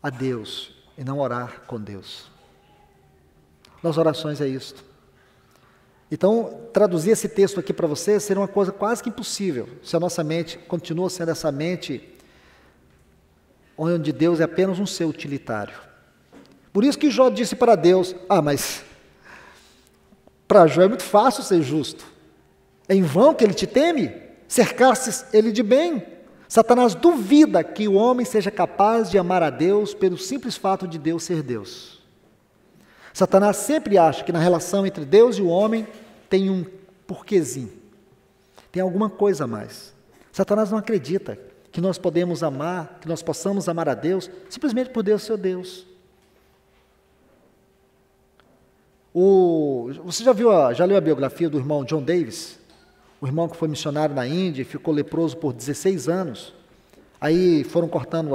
a Deus e não orar com Deus. Nas orações é isto. Então, traduzir esse texto aqui para você seria uma coisa quase que impossível, se a nossa mente continua sendo essa mente onde Deus é apenas um ser utilitário. Por isso que Jó disse para Deus, mas para Jó é muito fácil ser justo. É em vão que ele te teme, cercastes ele de bem. Satanás duvida que o homem seja capaz de amar a Deus pelo simples fato de Deus ser Deus. Satanás sempre acha que na relação entre Deus e o homem tem um porquezinho, tem alguma coisa a mais. Satanás não acredita que nós podemos amar, que nós possamos amar a Deus simplesmente por Deus ser Deus. Você já leu a biografia do irmão John Davis? O irmão que foi missionário na Índia e ficou leproso por 16 anos. Aí foram cortando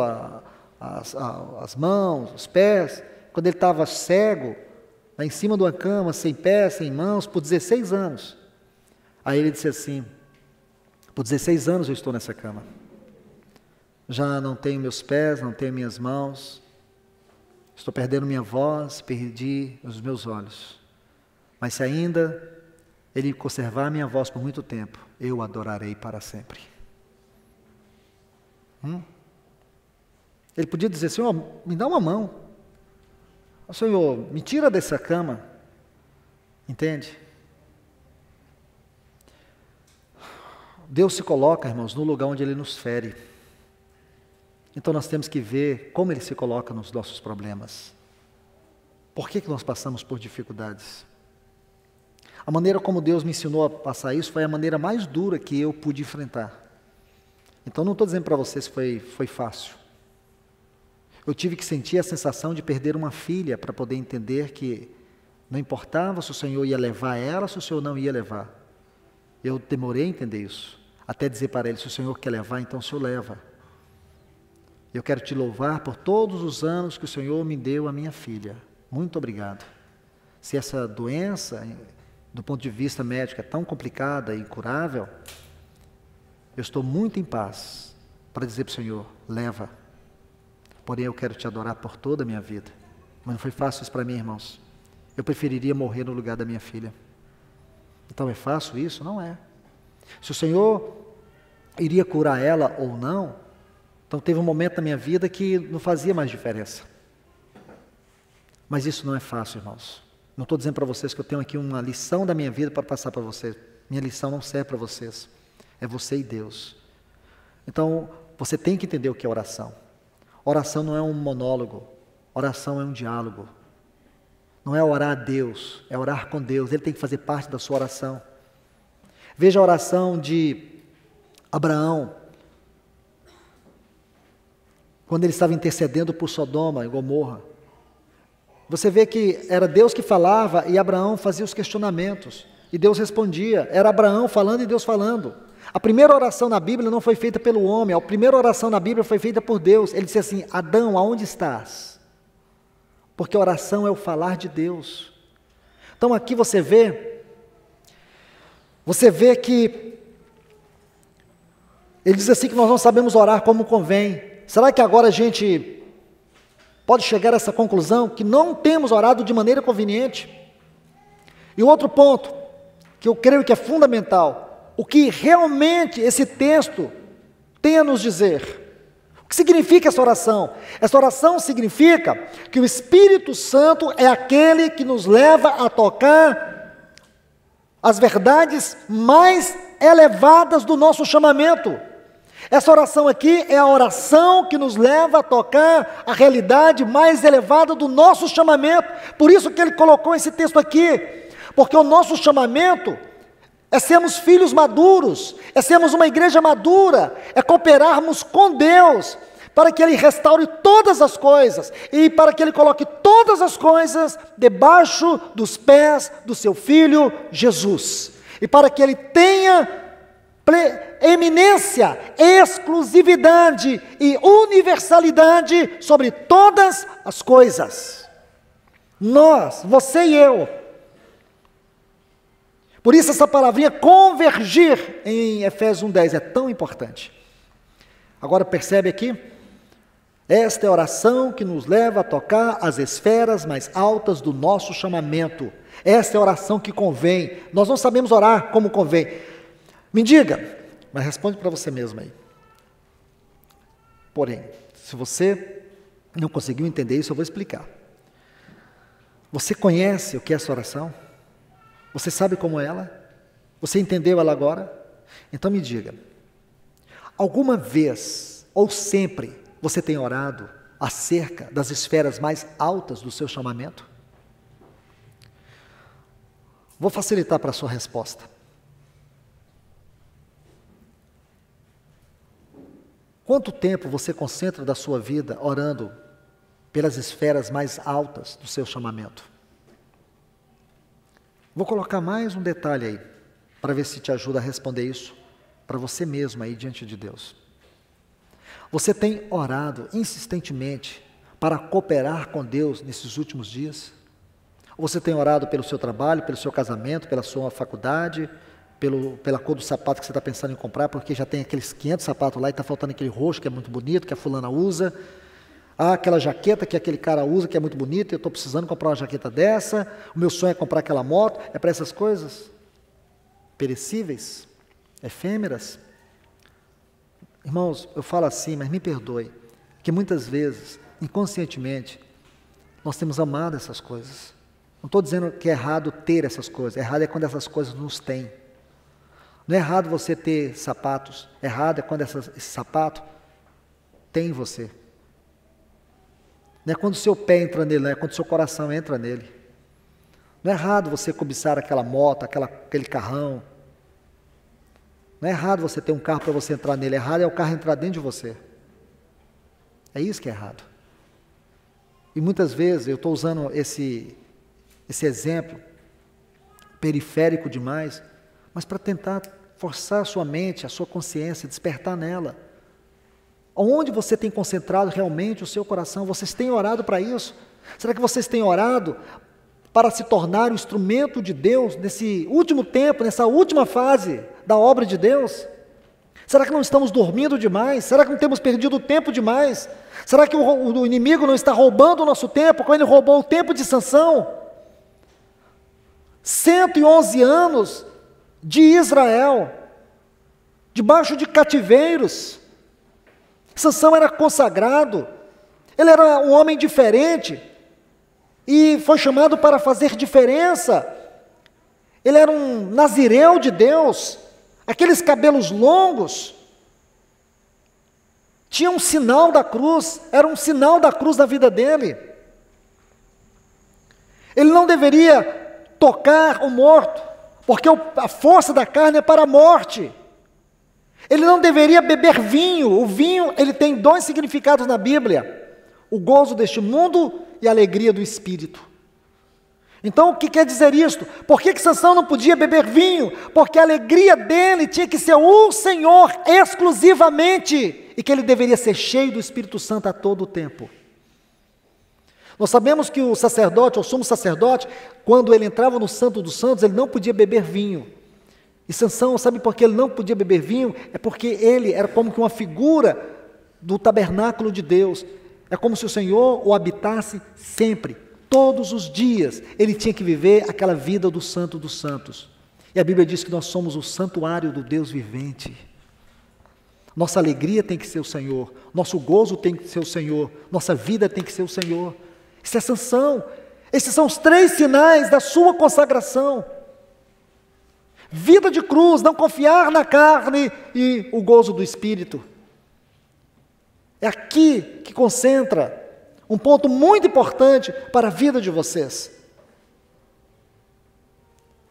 as mãos, os pés. Quando ele estava cego, lá em cima de uma cama, sem pés, sem mãos, por 16 anos. Aí ele disse assim, por 16 anos eu estou nessa cama. Já não tenho meus pés, não tenho minhas mãos. Estou perdendo minha voz, perdi os meus olhos. Mas se ainda Ele conservar minha voz por muito tempo, eu o adorarei para sempre. Ele podia dizer, Senhor, me dá uma mão. Senhor, me tira dessa cama. Entende? Deus se coloca, irmãos, no lugar onde Ele nos fere. Então nós temos que ver como Ele se coloca nos nossos problemas. Por que nós passamos por dificuldades? A maneira como Deus me ensinou a passar isso foi a maneira mais dura que eu pude enfrentar. Então não estou dizendo para vocês que foi fácil. Eu tive que sentir a sensação de perder uma filha para poder entender que não importava se o Senhor ia levar ela, se o Senhor não ia levar. Eu demorei a entender isso, até dizer para ele, se o Senhor quer levar, então o Senhor leva. Eu quero te louvar por todos os anos que o Senhor me deu a minha filha. Muito obrigado. Se essa doença, do ponto de vista médico, é tão complicada e incurável, eu estou muito em paz para dizer para o Senhor, leva. Porém, eu quero te adorar por toda a minha vida. Mas não foi fácil isso para mim, irmãos. Eu preferiria morrer no lugar da minha filha. Então é fácil isso? Não é. Se o Senhor iria curar ela ou não, então teve um momento na minha vida que não fazia mais diferença. Mas isso não é fácil, irmãos. Não estou dizendo para vocês que eu tenho aqui uma lição da minha vida para passar para vocês. Minha lição não serve para vocês. É você e Deus. Então, você tem que entender o que é oração. Oração não é um monólogo. Oração é um diálogo. Não é orar a Deus, é orar com Deus. Ele tem que fazer parte da sua oração. Veja a oração de Abraão, quando ele estava intercedendo por Sodoma e Gomorra. Você vê que era Deus que falava e Abraão fazia os questionamentos. E Deus respondia. Era Abraão falando e Deus falando. A primeira oração na Bíblia não foi feita pelo homem. A primeira oração na Bíblia foi feita por Deus. Ele disse assim, Adão, aonde estás? Porque a oração é o falar de Deus. Então aqui você vê que ele diz assim que nós não sabemos orar como convém. Será que agora a gente pode chegar a essa conclusão que não temos orado de maneira conveniente? E outro ponto, que eu creio que é fundamental, o que realmente esse texto tem a nos dizer. O que significa essa oração? Essa oração significa que o Espírito Santo é aquele que nos leva a tocar as verdades mais elevadas do nosso chamamento. Essa oração aqui é a oração que nos leva a tocar a realidade mais elevada do nosso chamamento. Por isso que ele colocou esse texto aqui, porque o nosso chamamento é sermos filhos maduros, é sermos uma igreja madura, é cooperarmos com Deus, para que Ele restaure todas as coisas, e para que Ele coloque todas as coisas debaixo dos pés do Seu Filho Jesus, e para que Ele tenha eminência, exclusividade e universalidade sobre todas as coisas. Nós, você e eu. Por isso essa palavrinha convergir em Efésios 1:10 é tão importante. Agora percebe aqui? Esta é a oração que nos leva a tocar as esferas mais altas do nosso chamamento. Esta é a oração que convém. Nós não sabemos orar como convém. Me diga, mas responde para você mesmo aí. Porém, se você não conseguiu entender isso, eu vou explicar. Você conhece o que é essa oração? Você sabe como é ela? Você entendeu ela agora? Então me diga, alguma vez ou sempre você tem orado acerca das esferas mais altas do seu chamamento? Vou facilitar para a sua resposta. Quanto tempo você concentra da sua vida orando pelas esferas mais altas do seu chamamento? Vou colocar mais um detalhe aí, para ver se te ajuda a responder isso, para você mesmo aí diante de Deus. Você tem orado insistentemente para cooperar com Deus nesses últimos dias? Ou você tem orado pelo seu trabalho, pelo seu casamento, pela sua faculdade, pela cor do sapato que você está pensando em comprar, porque já tem aqueles 500 sapatos lá e está faltando aquele roxo que é muito bonito, que a fulana usa. Ah, aquela jaqueta que aquele cara usa, que é muito bonita, eu estou precisando comprar uma jaqueta dessa, o meu sonho é comprar aquela moto. É para essas coisas perecíveis, efêmeras. Irmãos, eu falo assim, mas me perdoe, que muitas vezes, inconscientemente, nós temos amado essas coisas. Não estou dizendo que é errado ter essas coisas, errado é quando essas coisas nos têm. Não é errado você ter sapatos, errado é quando esse sapato tem você. Não é quando o seu pé entra nele, não é quando o seu coração entra nele. Não é errado você cobiçar aquela moto, aquele carrão. Não é errado você ter um carro para você entrar nele. Errado é o carro entrar dentro de você. É isso que é errado. E muitas vezes eu estou usando esse exemplo periférico demais, mas para tentar forçar a sua mente, a sua consciência, despertar nela. Onde você tem concentrado realmente o seu coração? Vocês têm orado para isso? Será que vocês têm orado para se tornar o instrumento de Deus nesse último tempo, nessa última fase da obra de Deus? Será que não estamos dormindo demais? Será que não temos perdido tempo demais? Será que o inimigo não está roubando o nosso tempo, como ele roubou o tempo de Sansão? 111 anos de Israel, debaixo de cativeiros. Sansão era consagrado, ele era um homem diferente, e foi chamado para fazer diferença. Ele era um nazireu de Deus, aqueles cabelos longos, tinha um sinal da cruz, era um sinal da cruz na vida dele. Ele não deveria tocar o morto, porque a força da carne é para a morte. Ele não deveria beber vinho. O vinho, ele tem 2 significados na Bíblia: o gozo deste mundo e a alegria do Espírito. Então, o que quer dizer isto? Por que Sansão não podia beber vinho? Porque a alegria dele tinha que ser o Senhor exclusivamente, e que ele deveria ser cheio do Espírito Santo a todo o tempo. Nós sabemos que o sacerdote, o sumo sacerdote, quando ele entrava no Santo dos Santos, ele não podia beber vinho. E Sansão, sabe por que ele não podia beber vinho? É porque ele era como que uma figura do tabernáculo de Deus. É como se o Senhor o habitasse sempre, todos os dias. Ele tinha que viver aquela vida do Santo dos Santos. E a Bíblia diz que nós somos o santuário do Deus vivente. Nossa alegria tem que ser o Senhor, nosso gozo tem que ser o Senhor, nossa vida tem que ser o Senhor. Isso é Sansão. Esses são os 3 sinais da sua consagração. Vida de cruz, não confiar na carne e o gozo do Espírito. É aqui que concentra um ponto muito importante para a vida de vocês.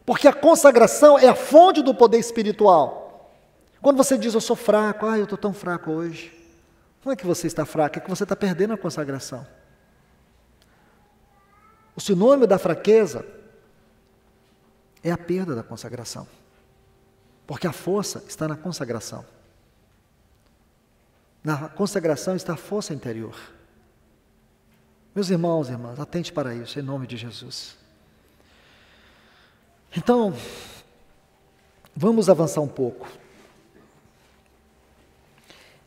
Porque a consagração é a fonte do poder espiritual. Quando você diz, eu sou fraco, eu estou tão fraco hoje. Não é que você está fraco, é que você está perdendo a consagração. O sinônimo da fraqueza é a perda da consagração. Porque a força está na consagração. Na consagração está a força interior. Meus irmãos e irmãs, atente para isso, em nome de Jesus. Então, vamos avançar um pouco.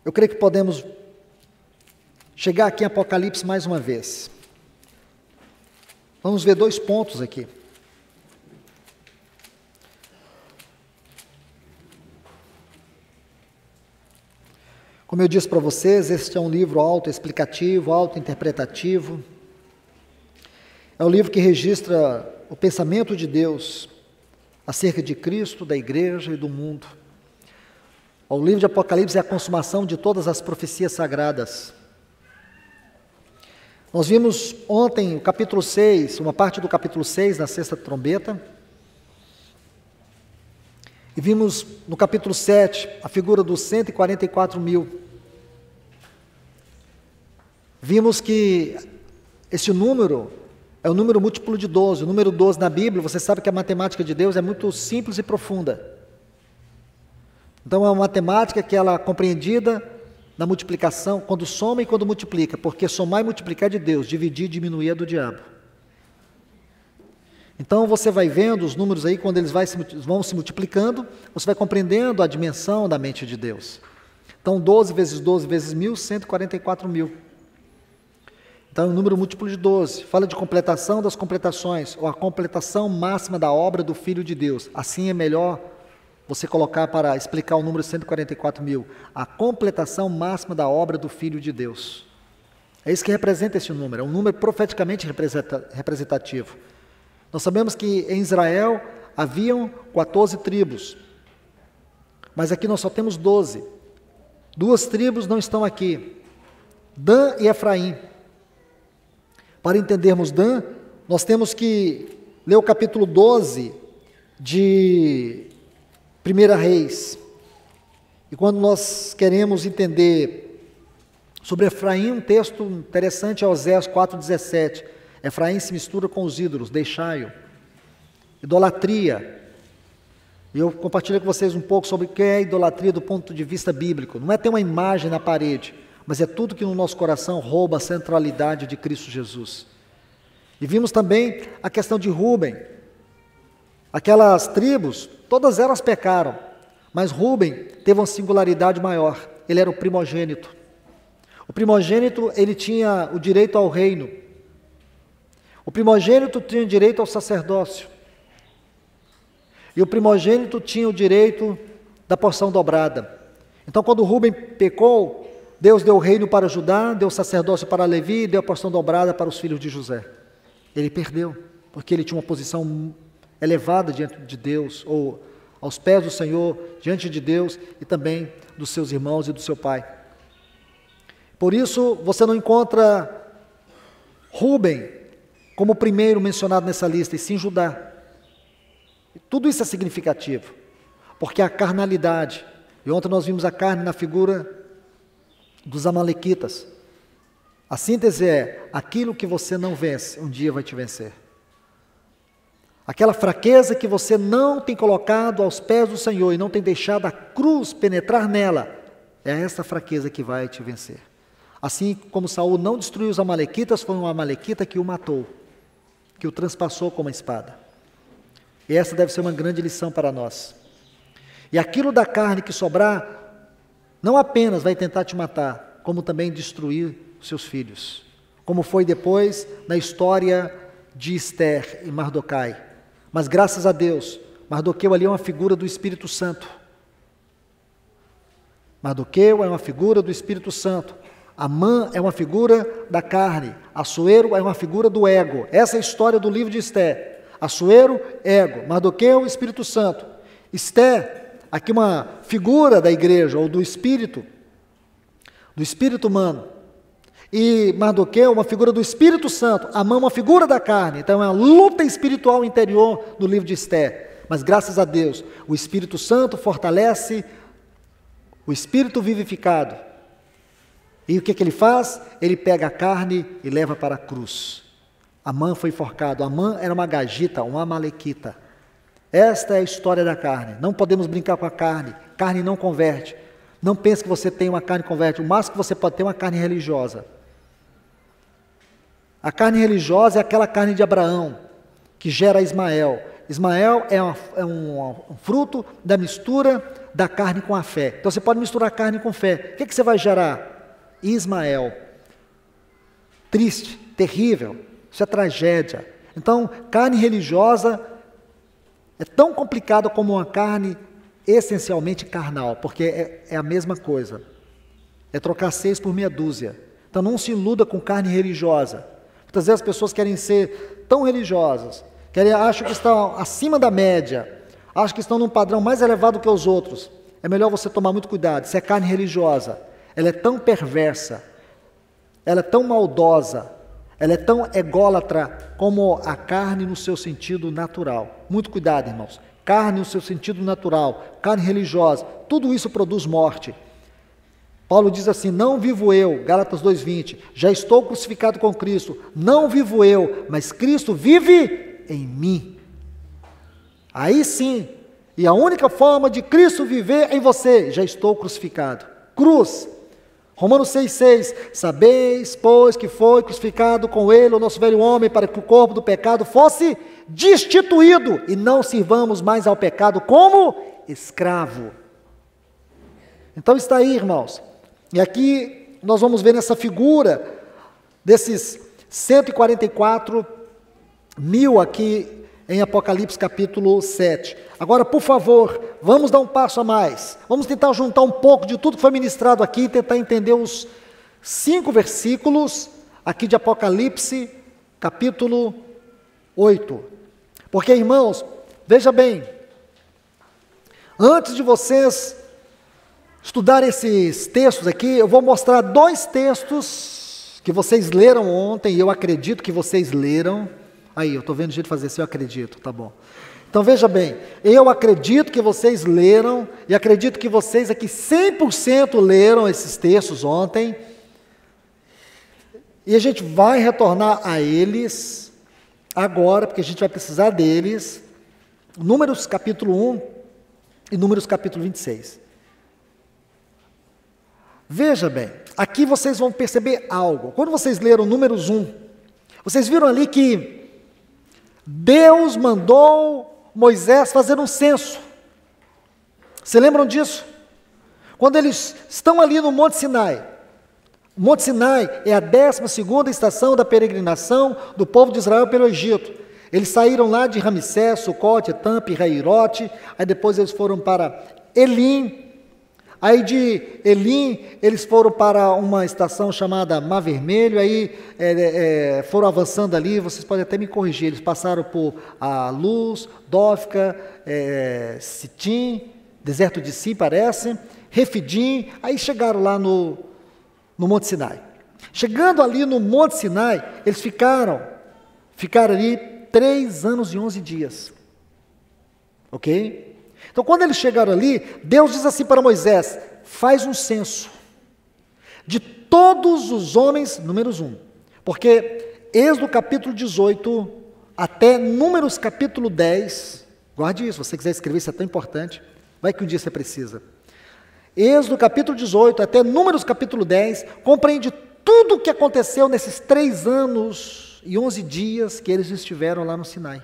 Eu creio que podemos chegar aqui em Apocalipse mais uma vez. Vamos ver 2 pontos aqui. Como eu disse para vocês, este é um livro autoexplicativo, autointerpretativo. É um livro que registra o pensamento de Deus acerca de Cristo, da igreja e do mundo. O livro de Apocalipse é a consumação de todas as profecias sagradas. Nós vimos ontem o capítulo 6, uma parte do capítulo 6, na 6ª trombeta. E vimos no capítulo 7 a figura dos 144.000. Vimos que esse número é o número múltiplo de 12. O número 12 na Bíblia, você sabe que a matemática de Deus é muito simples e profunda. Então é uma matemática que ela é compreendida na multiplicação, quando soma e quando multiplica, porque somar e multiplicar é de Deus, dividir e diminuir é do diabo. Então você vai vendo os números aí, quando eles vão se multiplicando, você vai compreendendo a dimensão da mente de Deus. Então 12 vezes 12 vezes 1.000, 144.000. Então é um número múltiplo de 12. Fala de completação das completações, ou a completação máxima da obra do Filho de Deus. Assim é melhor você colocar para explicar o número 144.000. A completação máxima da obra do Filho de Deus. É isso que representa esse número. É um número profeticamente representativo. Nós sabemos que em Israel haviam 14 tribos. Mas aqui nós só temos 12. 2 tribos não estão aqui. Dan e Efraim. Para entendermos Dan, nós temos que ler o capítulo 12 de 1 Reis. E quando nós queremos entender sobre Efraim, um texto interessante é Oséias 4,17. Efraim se mistura com os ídolos, deixai-o. Idolatria. E eu compartilho com vocês um pouco sobre o que é idolatria do ponto de vista bíblico. Não é ter uma imagem na parede, mas é tudo que no nosso coração rouba a centralidade de Cristo Jesus. E vimos também a questão de Rúben. Aquelas tribos, todas elas pecaram, mas Rúben teve uma singularidade maior. Ele era o primogênito. O primogênito, ele tinha o direito ao reino. O primogênito tinha direito ao sacerdócio. E o primogênito tinha o direito da porção dobrada. Então, quando Rúben pecou, Deus deu o reino para Judá, deu o sacerdócio para Levi, deu a porção dobrada para os filhos de José. Ele perdeu, porque ele tinha uma posição elevada diante de Deus, ou aos pés do Senhor, diante de Deus e também dos seus irmãos e do seu pai. Por isso, você não encontra Rúben como o primeiro mencionado nessa lista, e sim Judá. Tudo isso é significativo, porque a carnalidade, e ontem nós vimos a carne na figura dos amalequitas. A síntese é, aquilo que você não vence, um dia vai te vencer. Aquela fraqueza que você não tem colocado aos pés do Senhor e não tem deixado a cruz penetrar nela, é essa fraqueza que vai te vencer. Assim como Saul não destruiu os amalequitas, foi um amalequita que o matou, que o transpassou com uma espada. E essa deve ser uma grande lição para nós. E aquilo da carne que sobrar, não apenas vai tentar te matar, como também destruir seus filhos. Como foi depois na história de Esther e Mardoquai. Mas graças a Deus, Mardoqueu ali é uma figura do Espírito Santo. Mardoqueu é uma figura do Espírito Santo. Amã é uma figura da carne. Assuero é uma figura do ego. Essa é a história do livro de Esther. Assuero, ego. Mardoqueu, Espírito Santo. Esther, aqui uma figura da igreja, ou do espírito humano. E Mardoqueu, uma figura do Espírito Santo. Amã, uma figura da carne. Então é uma luta espiritual interior no livro de Esther. Mas graças a Deus, o Espírito Santo fortalece o espírito vivificado. E o que ele faz? Ele pega a carne e leva para a cruz. Amã foi enforcado. Amã era uma agagita, uma amalequita. Esta é a história da carne. Não podemos brincar com a carne. Carne não converte. Não pense que você tem uma carne que converte. O máximo que você pode ter é uma carne religiosa. A carne religiosa é aquela carne de Abraão, que gera Ismael. Ismael é um fruto da mistura da carne com a fé. Então você pode misturar carne com fé. O que você vai gerar? Ismael. Triste, terrível. Isso é tragédia. Então, carne religiosa é tão complicada como uma carne essencialmente carnal, porque é a mesma coisa. É trocar 6 por meia dúzia. Então, não se iluda com carne religiosa. Muitas vezes as pessoas querem ser tão religiosas, acham que estão acima da média, acham que estão num padrão mais elevado que os outros. É melhor você tomar muito cuidado. Se é carne religiosa, ela é tão perversa, ela é tão maldosa, ela é tão ególatra como a carne no seu sentido natural. Muito cuidado, irmãos. Carne no seu sentido natural, carne religiosa, tudo isso produz morte. Paulo diz assim, não vivo eu, Gálatas 2,20, já estou crucificado com Cristo, não vivo eu, mas Cristo vive em mim. Aí sim, e a única forma de Cristo viver em você, já estou crucificado. Cruz. Romanos 6,6, sabeis, pois, que foi crucificado com ele o nosso velho homem, para que o corpo do pecado fosse destituído, e não sirvamos mais ao pecado como escravo. Então está aí, irmãos, e aqui nós vamos ver nessa figura, desses 144 mil aqui, em Apocalipse capítulo 7. Agora, por favor, vamos dar um passo a mais. Vamos tentar juntar um pouco de tudo que foi ministrado aqui e tentar entender os 5 versículos aqui de Apocalipse capítulo 8. Porque, irmãos, veja bem, antes de vocês estudarem esses textos aqui, eu vou mostrar 2 textos que vocês leram ontem, e eu acredito que vocês leram. Aí, eu estou vendo o jeito de fazer assim, eu acredito, tá bom. Então veja bem, eu acredito que vocês leram, e acredito que vocês aqui 100% leram esses textos ontem, e a gente vai retornar a eles agora, porque a gente vai precisar deles, Números capítulo 1 e Números capítulo 26. Veja bem, aqui vocês vão perceber algo. Quando vocês leram Números 1, vocês viram ali que Deus mandou Moisés fazer um censo. Se lembram disso? Quando eles estão ali no Monte Sinai. O Monte Sinai é a 12ª estação da peregrinação do povo de Israel pelo Egito. Eles saíram lá de Ramsés, Sucote, Etam, Pirairote, aí depois eles foram para Elim. Aí de Elim, eles foram para uma estação chamada Mar Vermelho, aí foram avançando ali, vocês podem até me corrigir, eles passaram por Luz, Dófica, Sitim, deserto de Sim, parece, Refidim, aí chegaram lá no Monte Sinai. Chegando ali no Monte Sinai, eles ficaram ali 3 anos e 11 dias, ok? Então, quando eles chegaram ali, Deus diz assim para Moisés, faz um censo de todos os homens, Números 1, porque Êxodo capítulo 18 até Números capítulo 10, guarde isso, se você quiser escrever, isso é tão importante, vai que um dia você precisa. Êxodo capítulo 18 até Números capítulo 10, compreende tudo o que aconteceu nesses 3 anos e 11 dias que eles estiveram lá no Sinai.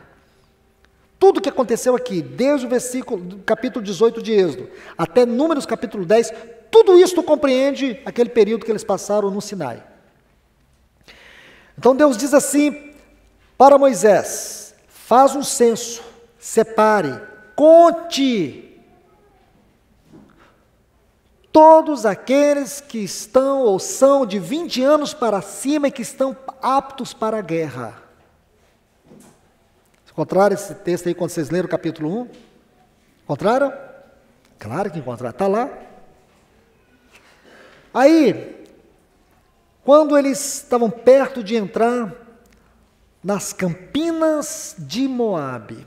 Tudo o que aconteceu aqui, desde o versículo, capítulo 18 de Êxodo, até Números capítulo 10, tudo isso compreende aquele período que eles passaram no Sinai. Então Deus diz assim para Moisés, faz um censo, separe, conte todos aqueles que estão ou são de 20 anos para cima e que estão aptos para a guerra. Encontraram esse texto aí quando vocês leram o capítulo 1? Encontraram? Claro que encontraram, está lá. Aí, quando eles estavam perto de entrar nas Campinas de Moabe,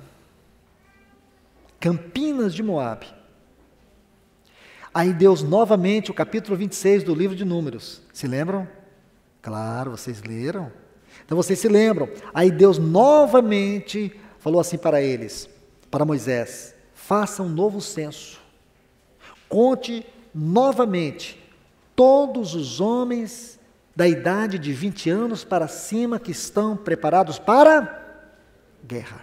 aí Deus novamente, o capítulo 26 do livro de Números, se lembram? Claro, vocês leram. Então vocês se lembram, aí Deus novamente falou assim para eles, para Moisés, faça um novo censo, conte novamente todos os homens da idade de 20 anos para cima que estão preparados para guerra.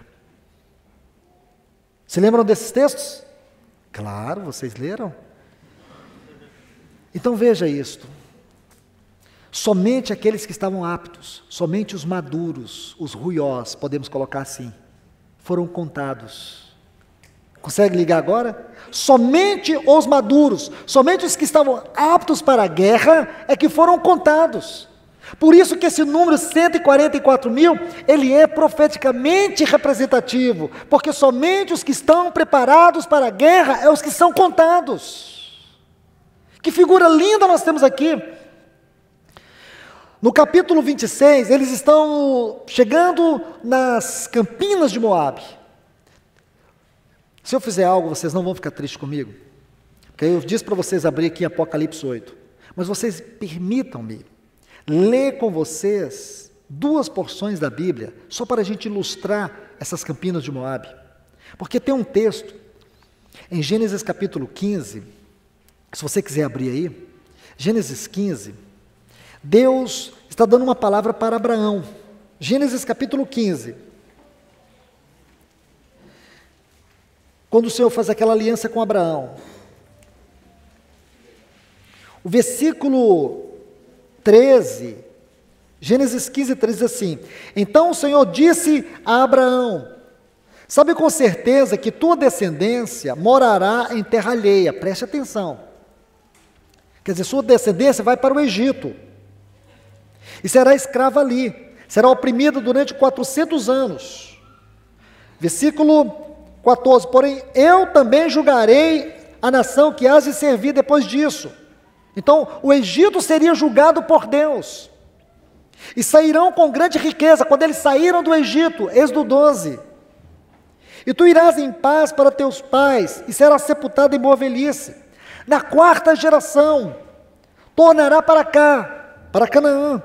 Se lembram desses textos? Claro, vocês leram. Então veja isto. Somente aqueles que estavam aptos, somente os maduros, os ruiós, podemos colocar assim, foram contados. Consegue ligar agora? Somente os maduros, somente os que estavam aptos para a guerra é que foram contados. Por isso que esse número 144.000, ele é profeticamente representativo, porque somente os que estão preparados para a guerra é os que são contados. Que figura linda nós temos aqui. No capítulo 26, eles estão chegando nas Campinas de Moabe. Se eu fizer algo, vocês não vão ficar tristes comigo, porque eu disse para vocês abrir aqui Apocalipse 8, mas vocês permitam-me ler com vocês 2 porções da Bíblia, só para a gente ilustrar essas Campinas de Moabe, porque tem um texto, em Gênesis capítulo 15, se você quiser abrir aí, Gênesis 15, Deus está dando uma palavra para Abraão. Gênesis capítulo 15. Quando o Senhor faz aquela aliança com Abraão. O versículo 13, Gênesis 15, 13 diz assim, então o Senhor disse a Abraão, sabe com certeza que tua descendência morará em terra alheia, preste atenção. Quer dizer, sua descendência vai para o Egito. E será escrava ali, será oprimida durante 400 anos. Versículo 14, porém eu também julgarei a nação que hás de servir depois disso. Então o Egito seria julgado por Deus. E sairão com grande riqueza, quando eles saíram do Egito, Êxodo 12. E tu irás em paz para teus pais, e serás sepultado em boa velhice. Na 4ª geração, tornará para cá, para Canaã,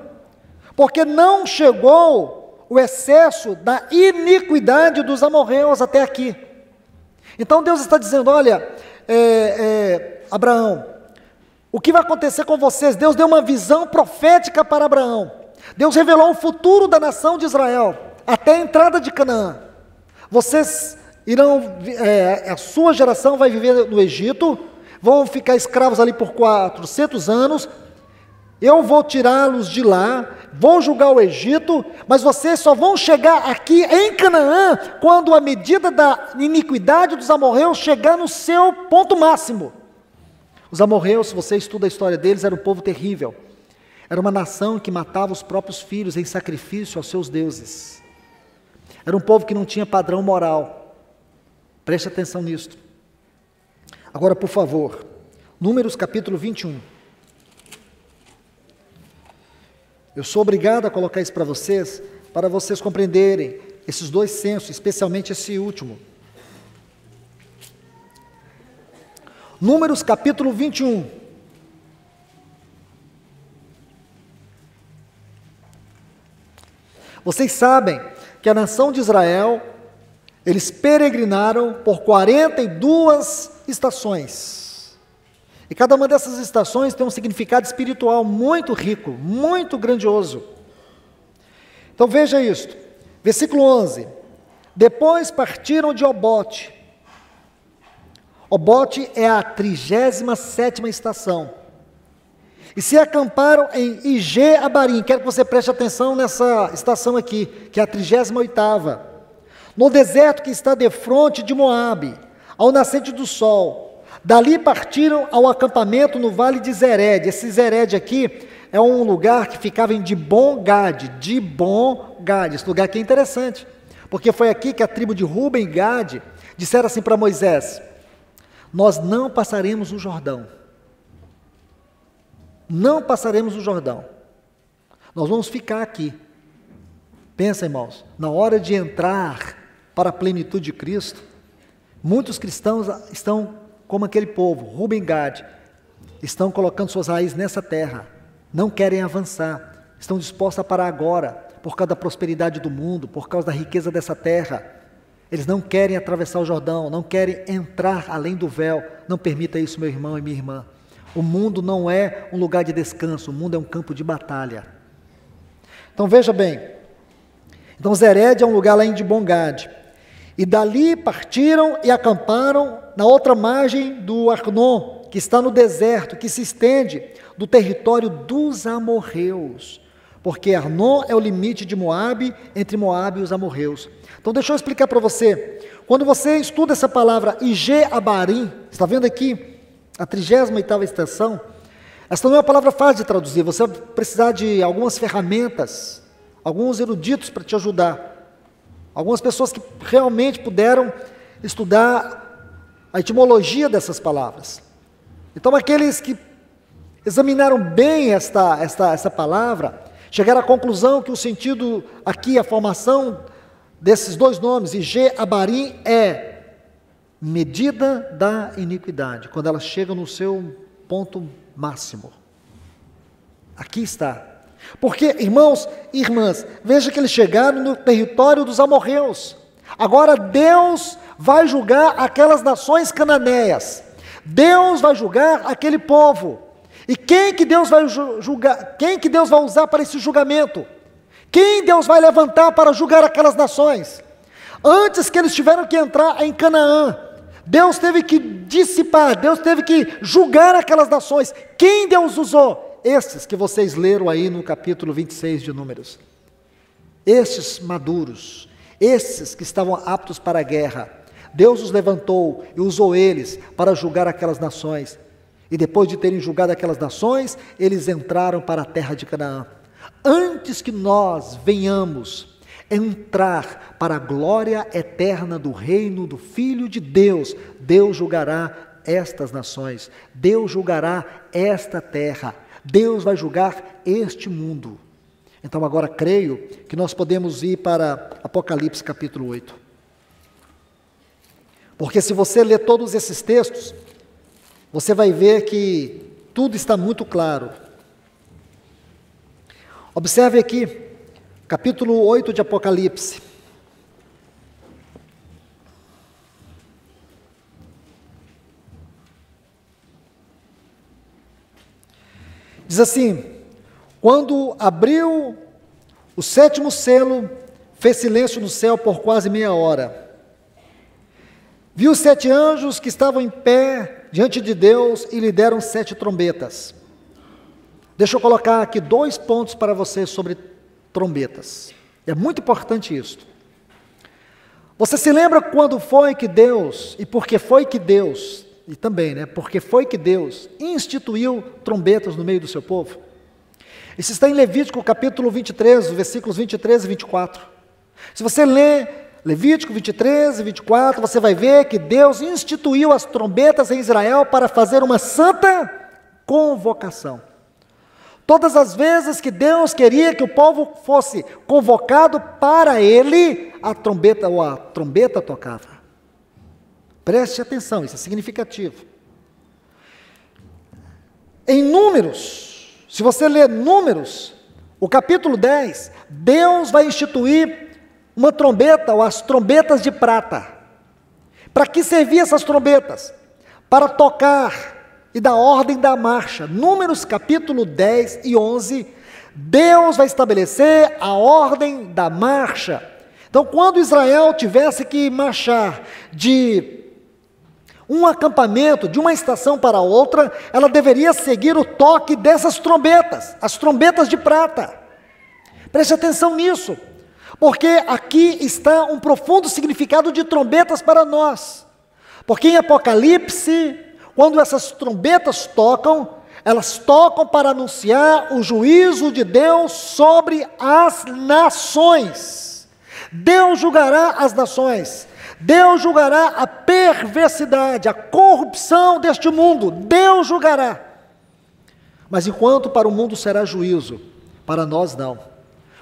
porque não chegou o excesso da iniquidade dos amorreus até aqui. Então Deus está dizendo, olha, Abraão, o que vai acontecer com vocês? Deus deu uma visão profética para Abraão. Deus revelou o futuro da nação de Israel, até a entrada de Canaã. Vocês irão, a sua geração vai viver no Egito, vão ficar escravos ali por 400 anos, eu vou tirá-los de lá, vou julgar o Egito, mas vocês só vão chegar aqui em Canaã, quando a medida da iniquidade dos amorreus chegar no seu ponto máximo. Os amorreus, se você estuda a história deles, era um povo terrível. Era uma nação que matava os próprios filhos em sacrifício aos seus deuses. Era um povo que não tinha padrão moral. Preste atenção nisto. Agora, por favor, Números capítulo 21. Eu sou obrigado a colocar isso para vocês compreenderem esses dois censos, especialmente esse último. Números capítulo 21. Vocês sabem que a nação de Israel, eles peregrinaram por 42 estações. E cada uma dessas estações tem um significado espiritual muito rico, muito grandioso. Então veja isto, versículo 11. Depois partiram de Obote. Obote é a 37ª estação. E se acamparam em Ige-Abarim. Quero que você preste atenção nessa estação aqui, que é a 38ª. No deserto que está defronte de Moabe, ao nascente do sol. Dali partiram ao acampamento no vale de Zered. Esse Zered aqui é um lugar que ficava em Dibon-Gad. Dibon-Gad, esse lugar aqui é interessante, porque foi aqui que a tribo de Ruben e Gad disseram assim para Moisés: nós não passaremos o Jordão. Não passaremos o Jordão. Nós vamos ficar aqui. Pensa, irmãos, na hora de entrar para a plenitude de Cristo, muitos cristãos estão como aquele povo, Ruben e Gad, estão colocando suas raízes nessa terra, não querem avançar, estão dispostos a parar agora, por causa da prosperidade do mundo, por causa da riqueza dessa terra. Eles não querem atravessar o Jordão, não querem entrar além do véu. Não permita isso, meu irmão e minha irmã. O mundo não é um lugar de descanso, o mundo é um campo de batalha. Então veja bem, então Zered é um lugar lá em Dibon-Gad. E dali partiram e acamparam na outra margem do Arnon, que está no deserto, que se estende do território dos amorreus, porque Arnon é o limite de Moabe, entre Moabe e os amorreus. Então deixa eu explicar para você, quando você estuda essa palavra Ige-Abarim, está vendo aqui a 38ª estação, essa não é uma palavra fácil de traduzir, você vai precisar de algumas ferramentas, alguns eruditos para te ajudar. Algumas pessoas que realmente puderam estudar a etimologia dessas palavras. Então, aqueles que examinaram bem essa palavra, chegaram à conclusão que o sentido aqui, a formação desses dois nomes, Ige-Abarim, é medida da iniquidade, quando ela chega no seu ponto máximo. Aqui está. Porque, irmãos e irmãs, veja que eles chegaram no território dos amorreus. Agora Deus vai julgar aquelas nações cananeias. Deus vai julgar aquele povo. E quem que Deus vai julgar? Quem que Deus vai usar para esse julgamento? Quem Deus vai levantar para julgar aquelas nações? Antes que eles tiveram que entrar em Canaã, Deus teve que dissipar, Deus teve que julgar aquelas nações. Quem Deus usou? Estes que vocês leram aí no capítulo 26 de Números. Estes maduros, esses que estavam aptos para a guerra. Deus os levantou e usou eles para julgar aquelas nações. E depois de terem julgado aquelas nações, eles entraram para a terra de Canaã. Antes que nós venhamos entrar para a glória eterna do reino do Filho de Deus, Deus julgará estas nações, Deus julgará esta terra, Deus vai julgar este mundo. Então agora creio que nós podemos ir para Apocalipse capítulo 8. Porque se você ler todos esses textos, você vai ver que tudo está muito claro. Observe aqui, capítulo 8 de Apocalipse. Diz assim: quando abriu o 7º selo, fez silêncio no céu por quase meia hora. Viu os 7 anjos que estavam em pé diante de Deus e lhe deram 7 trombetas. Deixa eu colocar aqui 2 pontos para você sobre trombetas. É muito importante isso. Você se lembra quando foi que Deus, e por que foi que Deus, e também, porque foi que Deus instituiu trombetas no meio do seu povo? Isso está em Levítico capítulo 23, versículos 23 e 24. Se você ler Levítico 23 e 24, você vai ver que Deus instituiu as trombetas em Israel para fazer uma santa convocação. Todas as vezes que Deus queria que o povo fosse convocado para Ele, a trombeta tocava. Preste atenção, isso é significativo. Em Números, se você ler Números, o capítulo 10, Deus vai instituir uma trombeta, ou as trombetas de prata. Para que serviam essas trombetas? Para tocar e dar ordem da marcha. Números capítulo 10 e 11, Deus vai estabelecer a ordem da marcha. Então, quando Israel tivesse que marchar de um acampamento, de uma estação para outra, ela deveria seguir o toque dessas trombetas, as trombetas de prata. Preste atenção nisso, porque aqui está um profundo significado de trombetas para nós. Porque em Apocalipse, quando essas trombetas tocam, elas tocam para anunciar o juízo de Deus sobre as nações. Deus julgará as nações. Deus julgará a perversidade, a corrupção deste mundo. Deus julgará. Mas enquanto para o mundo será juízo, para nós não.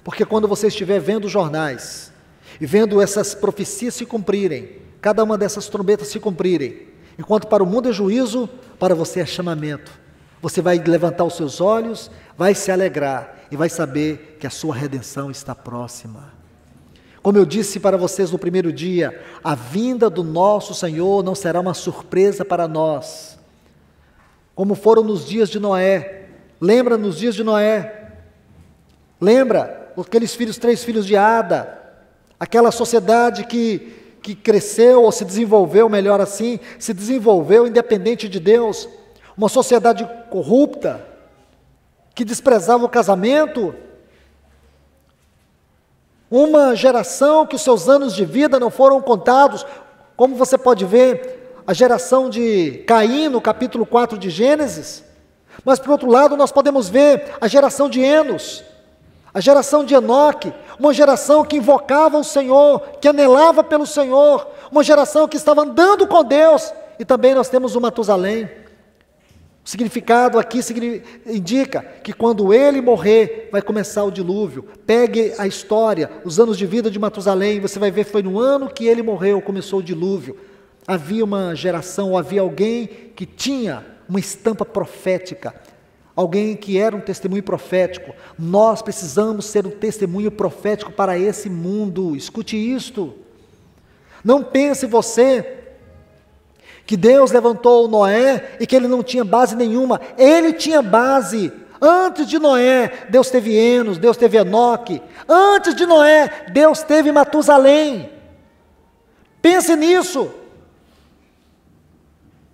Porque quando você estiver vendo jornais e vendo essas profecias se cumprirem, cada uma dessas trombetas se cumprirem, enquanto para o mundo é juízo, para você é chamamento. Você vai levantar os seus olhos, vai se alegrar e vai saber que a sua redenção está próxima. Como eu disse para vocês no primeiro dia, a vinda do nosso Senhor não será uma surpresa para nós, como foram nos dias de Noé. Lembra nos dias de Noé? Lembra aqueles 3 filhos de Ada, aquela sociedade que cresceu ou se desenvolveu, melhor assim, se desenvolveu independente de Deus, uma sociedade corrupta, que desprezava o casamento, uma geração que os seus anos de vida não foram contados, como você pode ver, a geração de Caim no capítulo 4 de Gênesis. Mas por outro lado nós podemos ver a geração de Enos, a geração de Enoque, uma geração que invocava o Senhor, que anelava pelo Senhor, uma geração que estava andando com Deus. E também nós temos o Matusalém. O significado aqui indica que quando ele morrer, vai começar o dilúvio. Pegue a história, os anos de vida de Matusalém, você vai ver que foi no ano que ele morreu, começou o dilúvio. Havia uma geração, ou havia alguém que tinha uma estampa profética, alguém que era um testemunho profético. Nós precisamos ser um testemunho profético para esse mundo. Escute isto. Não pense você que Deus levantou Noé e que ele não tinha base nenhuma. Ele tinha base. Antes de Noé, Deus teve Enos, Deus teve Enoque. Antes de Noé, Deus teve Matusalém. Pense nisso.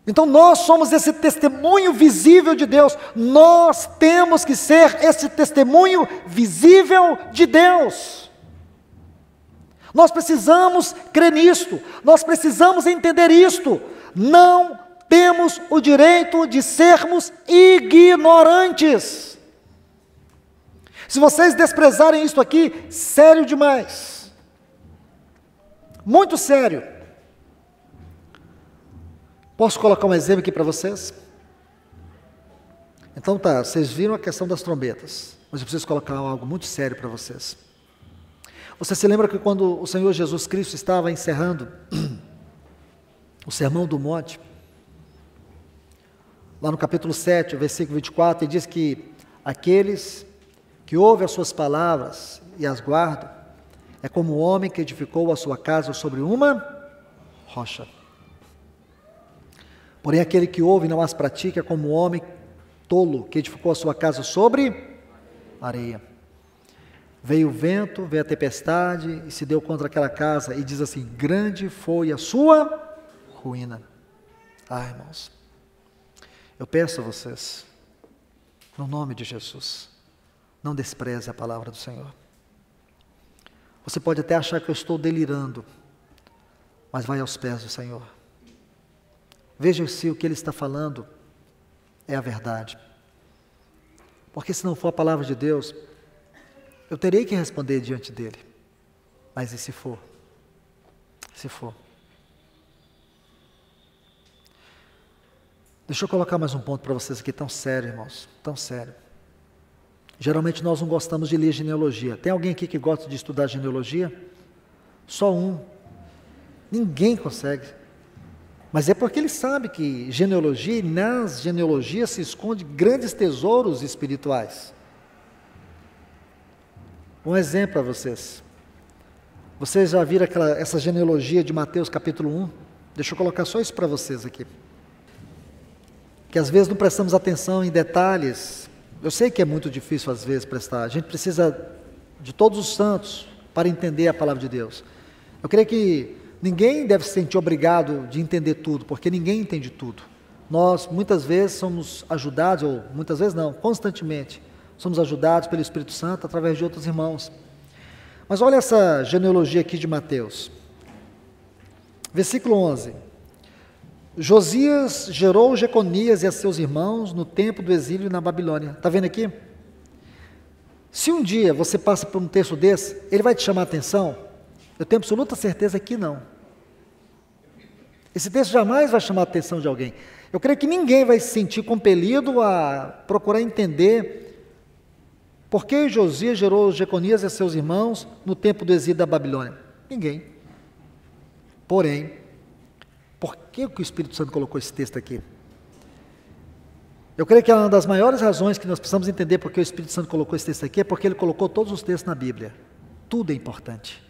Então nós somos esse testemunho visível de Deus. Nós temos que ser esse testemunho visível de Deus. Nós precisamos crer nisto. Nós precisamos entender isto. Não temos o direito de sermos ignorantes. Se vocês desprezarem isto aqui, sério demais. Muito sério. Posso colocar um exemplo aqui para vocês? Então tá, vocês viram a questão das trombetas. mas eu preciso colocar algo muito sério para vocês. Você se lembra que quando o Senhor Jesus Cristo estava encerrando o Sermão do Monte, lá no capítulo 7, versículo 24, ele diz que aqueles que ouvem as suas palavras e as guardam, é como o homem que edificou a sua casa sobre uma rocha. Porém, aquele que ouve e não as pratica é como o homem tolo que edificou a sua casa sobre areia. Veio o vento, veio a tempestade e se deu contra aquela casa e diz assim, grande foi a sua ruína. Irmãos, eu peço a vocês, no nome de Jesus, não despreze a palavra do Senhor. Você pode até achar que eu estou delirando, mas vai aos pés do Senhor. Veja se o que Ele está falando é a verdade. Porque se não for a palavra de Deus, eu terei que responder diante dEle. Mas e se for? Se for. Deixa eu colocar mais um ponto para vocês aqui, tão sério, irmãos, tão sério. Geralmente nós não gostamos de ler genealogia. Tem alguém aqui que gosta de estudar genealogia? Só um. Ninguém consegue. Mas é porque ele sabe que genealogia, e nas genealogias se esconde grandes tesouros espirituais. Um exemplo para vocês. Vocês já viram essa genealogia de Mateus capítulo 1? Deixa eu colocar só isso para vocês aqui. Que às vezes não prestamos atenção em detalhes. Eu sei que é muito difícil às vezes prestar. A gente precisa de todos os santos para entender a palavra de Deus. Eu creio que ninguém deve se sentir obrigado de entender tudo, porque ninguém entende tudo. Nós muitas vezes somos ajudados, ou muitas vezes não, constantemente, somos ajudados pelo Espírito Santo através de outros irmãos. Mas olha essa genealogia aqui de Mateus. Versículo 11. Josias gerou Jeconias e a seus irmãos no tempo do exílio na Babilônia. Está vendo aqui? Se um dia você passa por um texto desse, ele vai te chamar a atenção? Eu tenho absoluta certeza que não. Esse texto jamais vai chamar a atenção de alguém. Eu creio que ninguém vai se sentir compelido a procurar entender por que Josias gerou Jeconias e seus irmãos no tempo do exílio da Babilônia. Ninguém. Porém, por que o Espírito Santo colocou esse texto aqui? Eu creio que uma das maiores razões que nós precisamos entender por que o Espírito Santo colocou esse texto aqui é porque ele colocou todos os textos na Bíblia. Tudo é importante.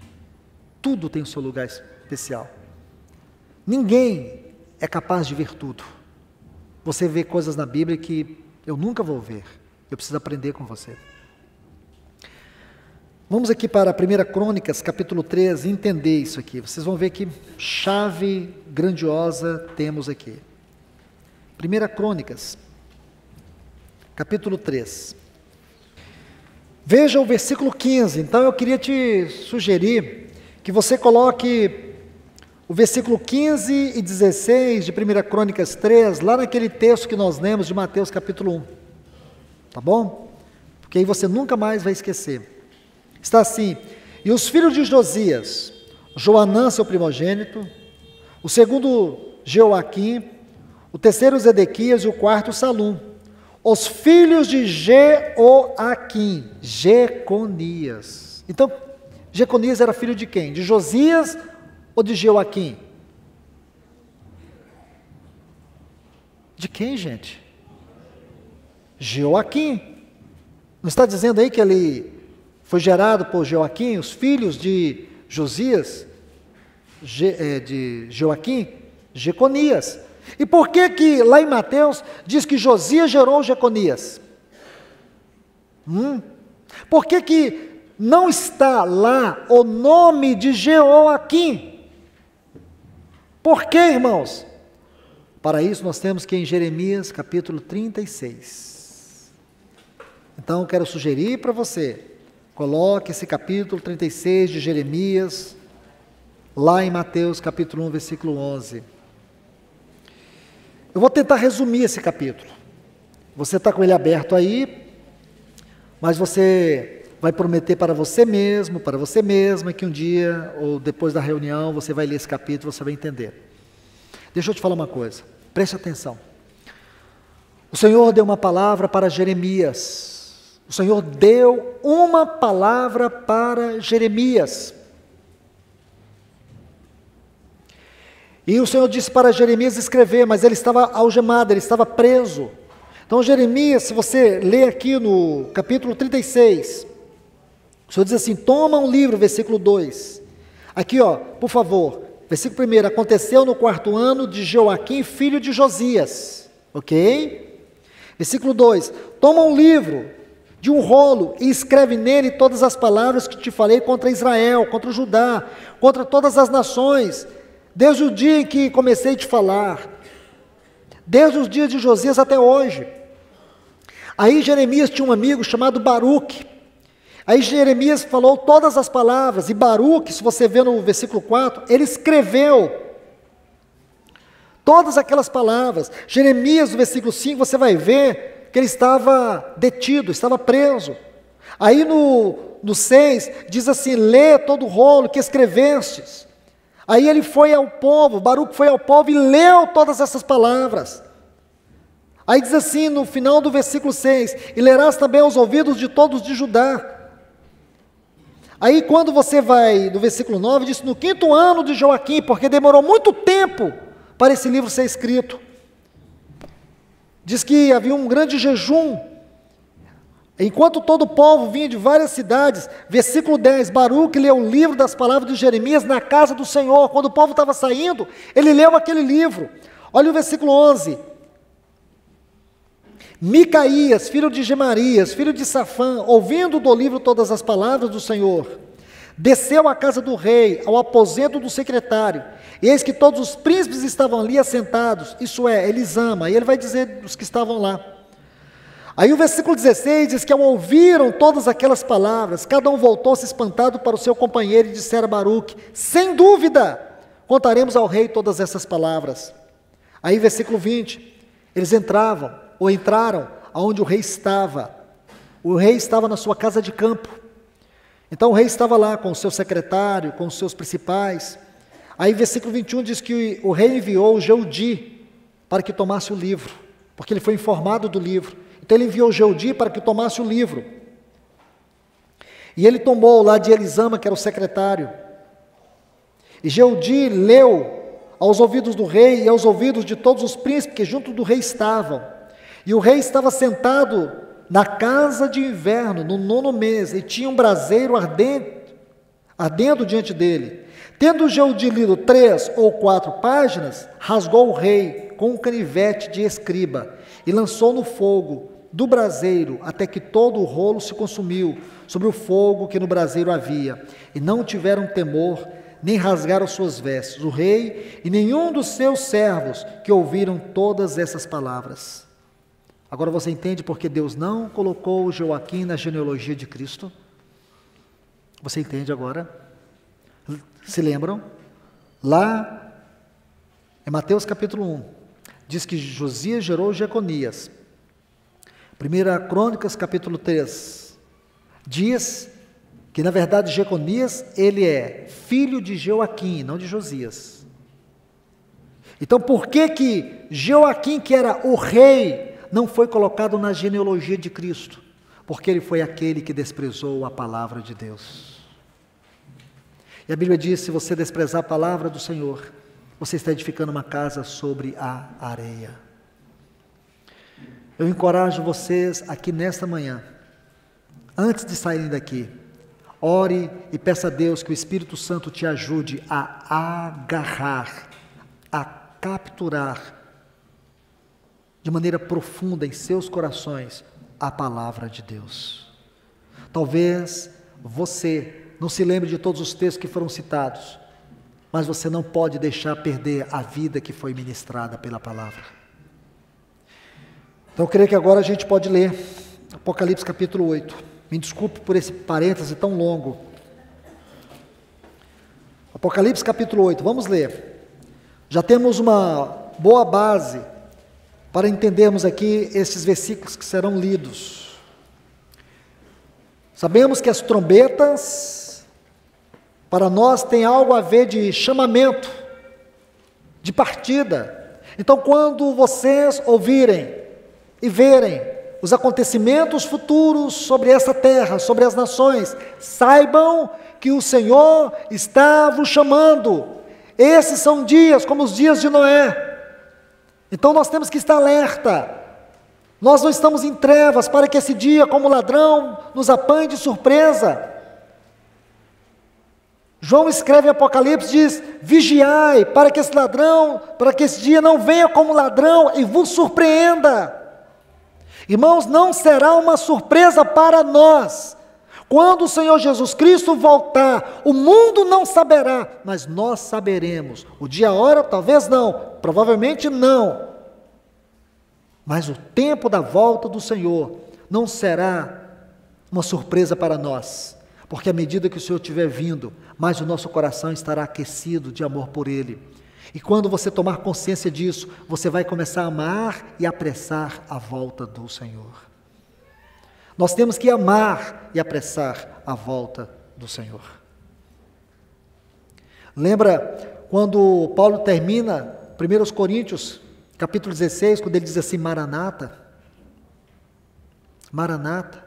Tudo tem o seu lugar especial. Ninguém é capaz de ver tudo. Você vê coisas na Bíblia que eu nunca vou ver. Eu preciso aprender com você. Vamos aqui para 1 Crônicas, capítulo 13, entender isso aqui. Vocês vão ver que chave grandiosa temos aqui. 1 Crônicas, capítulo 3. Veja o versículo 15. Então eu queria te sugerir que você coloque o versículo 15 e 16 de 1 Crônicas 3, lá naquele texto que nós lemos de Mateus capítulo 1. Tá bom? Porque aí você nunca mais vai esquecer. Está assim, e os filhos de Josias, Joanã, seu primogênito, o segundo Jeoaquim, o terceiro Zedequias e o quarto Salum, os filhos de Jeoaquim, Jeconias. Então, Jeconias era filho de quem? De Josias ou de Jeoaquim? De quem, gente? Jeoaquim. Não está dizendo aí que ele foi gerado por Jeoaquim, os filhos de Josias, de Jeoaquim, Jeconias. E por que que lá em Mateus diz que Josias gerou Jeconias? Por que que não está lá o nome de Jeoaquim? Por que, irmãos? Para isso nós temos que ir em Jeremias capítulo 36. Então eu quero sugerir para você, coloque esse capítulo 36 de Jeremias, lá em Mateus capítulo 1, versículo 11. Eu vou tentar resumir esse capítulo. Você está com ele aberto aí, mas você vai prometer para você mesmo, para você mesma, que um dia, ou depois da reunião, você vai ler esse capítulo, você vai entender. Deixa eu te falar uma coisa, preste atenção. O Senhor deu uma palavra para Jeremias, o Senhor deu uma palavra para Jeremias. E o Senhor disse para Jeremias escrever, mas ele estava algemado, ele estava preso. Então Jeremias, se você ler aqui no capítulo 36, o Senhor diz assim, toma um livro, versículo 2. Aqui, por favor, versículo 1, aconteceu no 4º ano de Joaquim, filho de Josias. Ok? Versículo 2, toma um livro de um rolo e escreve nele todas as palavras que te falei contra Israel, contra Judá, contra todas as nações, desde o dia em que comecei a te falar, desde os dias de Josias até hoje. Aí Jeremias tinha um amigo chamado Baruque. Aí Jeremias falou todas as palavras, e Baruque, se você vê no versículo 4, ele escreveu todas aquelas palavras. Jeremias, no versículo 5, você vai ver que ele estava detido, estava preso. Aí no 6, diz assim, lê todo o rolo que escrevestes. Aí ele foi ao povo, Baruque foi ao povo e leu todas essas palavras. Aí diz assim, no final do versículo 6, e lerás também aos ouvidos de todos de Judá. Aí quando você vai no versículo 9, diz, no 5º ano de Joaquim, porque demorou muito tempo para esse livro ser escrito. Diz que havia um grande jejum, enquanto todo o povo vinha de várias cidades. Versículo 10, Baruque leu o livro das palavras de Jeremias na casa do Senhor. Quando o povo estava saindo, ele leu aquele livro. Olha o versículo 11. Micaías, filho de Gemarias, filho de Safã, ouvindo do livro todas as palavras do Senhor, desceu à casa do rei, ao aposento do secretário, e eis que todos os príncipes estavam ali assentados, isso é, Elisama, e ele vai dizer os que estavam lá. Aí o versículo 16 diz que ao ouviram todas aquelas palavras, cada um voltou-se espantado para o seu companheiro e dissera a Baruque, sem dúvida, contaremos ao rei todas essas palavras. Aí versículo 20, eles entraram aonde o rei estava. O rei estava na sua casa de campo. Então o rei estava lá com o seu secretário, com os seus principais. Aí versículo 21 diz que o rei enviou Jeudi para que tomasse o livro, porque ele foi informado do livro. Então ele enviou Jeudi para que tomasse o livro. E ele tomou lá de Elisama, que era o secretário. E Jeudi leu aos ouvidos do rei e aos ouvidos de todos os príncipes que junto do rei estavam. E o rei estava sentado na casa de inverno, no 9º mês, e tinha um braseiro ardendo diante dele. Tendo Jeudi lido 3 ou 4 páginas, rasgou o rei com um canivete de escriba, e lançou no fogo do braseiro, até que todo o rolo se consumiu, sobre o fogo que no braseiro havia. E não tiveram temor, nem rasgaram suas vestes, o rei e nenhum dos seus servos, que ouviram todas essas palavras. Agora você entende porque Deus não colocou Joaquim na genealogia de Cristo? Você entende agora? Se lembram? Lá em Mateus capítulo 1, diz que Josias gerou Jeconias. 1 Crônicas capítulo 3, diz que na verdade Jeconias, ele é filho de Joaquim, não de Josias. Então por que Joaquim, que era o rei, não foi colocado na genealogia de Cristo? Porque ele foi aquele que desprezou a palavra de Deus. E a Bíblia diz, se você desprezar a palavra do Senhor, você está edificando uma casa sobre a areia. Eu encorajo vocês aqui nesta manhã, antes de saírem daqui, ore e peça a Deus que o Espírito Santo te ajude a agarrar, a capturar, de maneira profunda em seus corações, a palavra de Deus. Talvez você não se lembre de todos os textos que foram citados, mas você não pode deixar perder a vida que foi ministrada pela palavra. Então eu creio que agora a gente pode ler Apocalipse capítulo 8. Me desculpe por esse parêntese tão longo. Apocalipse capítulo 8, vamos ler. Já temos uma boa base para entendermos aqui esses versículos que serão lidos. Sabemos que as trombetas, para nós, tem algo a ver de chamamento, de partida. Então, quando vocês ouvirem e verem os acontecimentos futuros sobre essa terra, sobre as nações, saibam que o Senhor está vos chamando. Esses são dias como os dias de Noé. Então nós temos que estar alerta. Nós não estamos em trevas para que esse dia, como ladrão, nos apanhe de surpresa. João escreve em Apocalipse, diz: vigiai para que esse ladrão, para que esse dia não venha como ladrão e vos surpreenda. Irmãos, não será uma surpresa para nós. Quando o Senhor Jesus Cristo voltar, o mundo não saberá, mas nós saberemos. O dia, a hora, talvez não, provavelmente não. Mas o tempo da volta do Senhor não será uma surpresa para nós, porque à medida que o Senhor estiver vindo, mais o nosso coração estará aquecido de amor por Ele. E quando você tomar consciência disso, você vai começar a amar e apressar a volta do Senhor. Nós temos que amar e apressar a volta do Senhor. Lembra quando Paulo termina 1 Coríntios, capítulo 16, quando ele diz assim: Maranata? Maranata.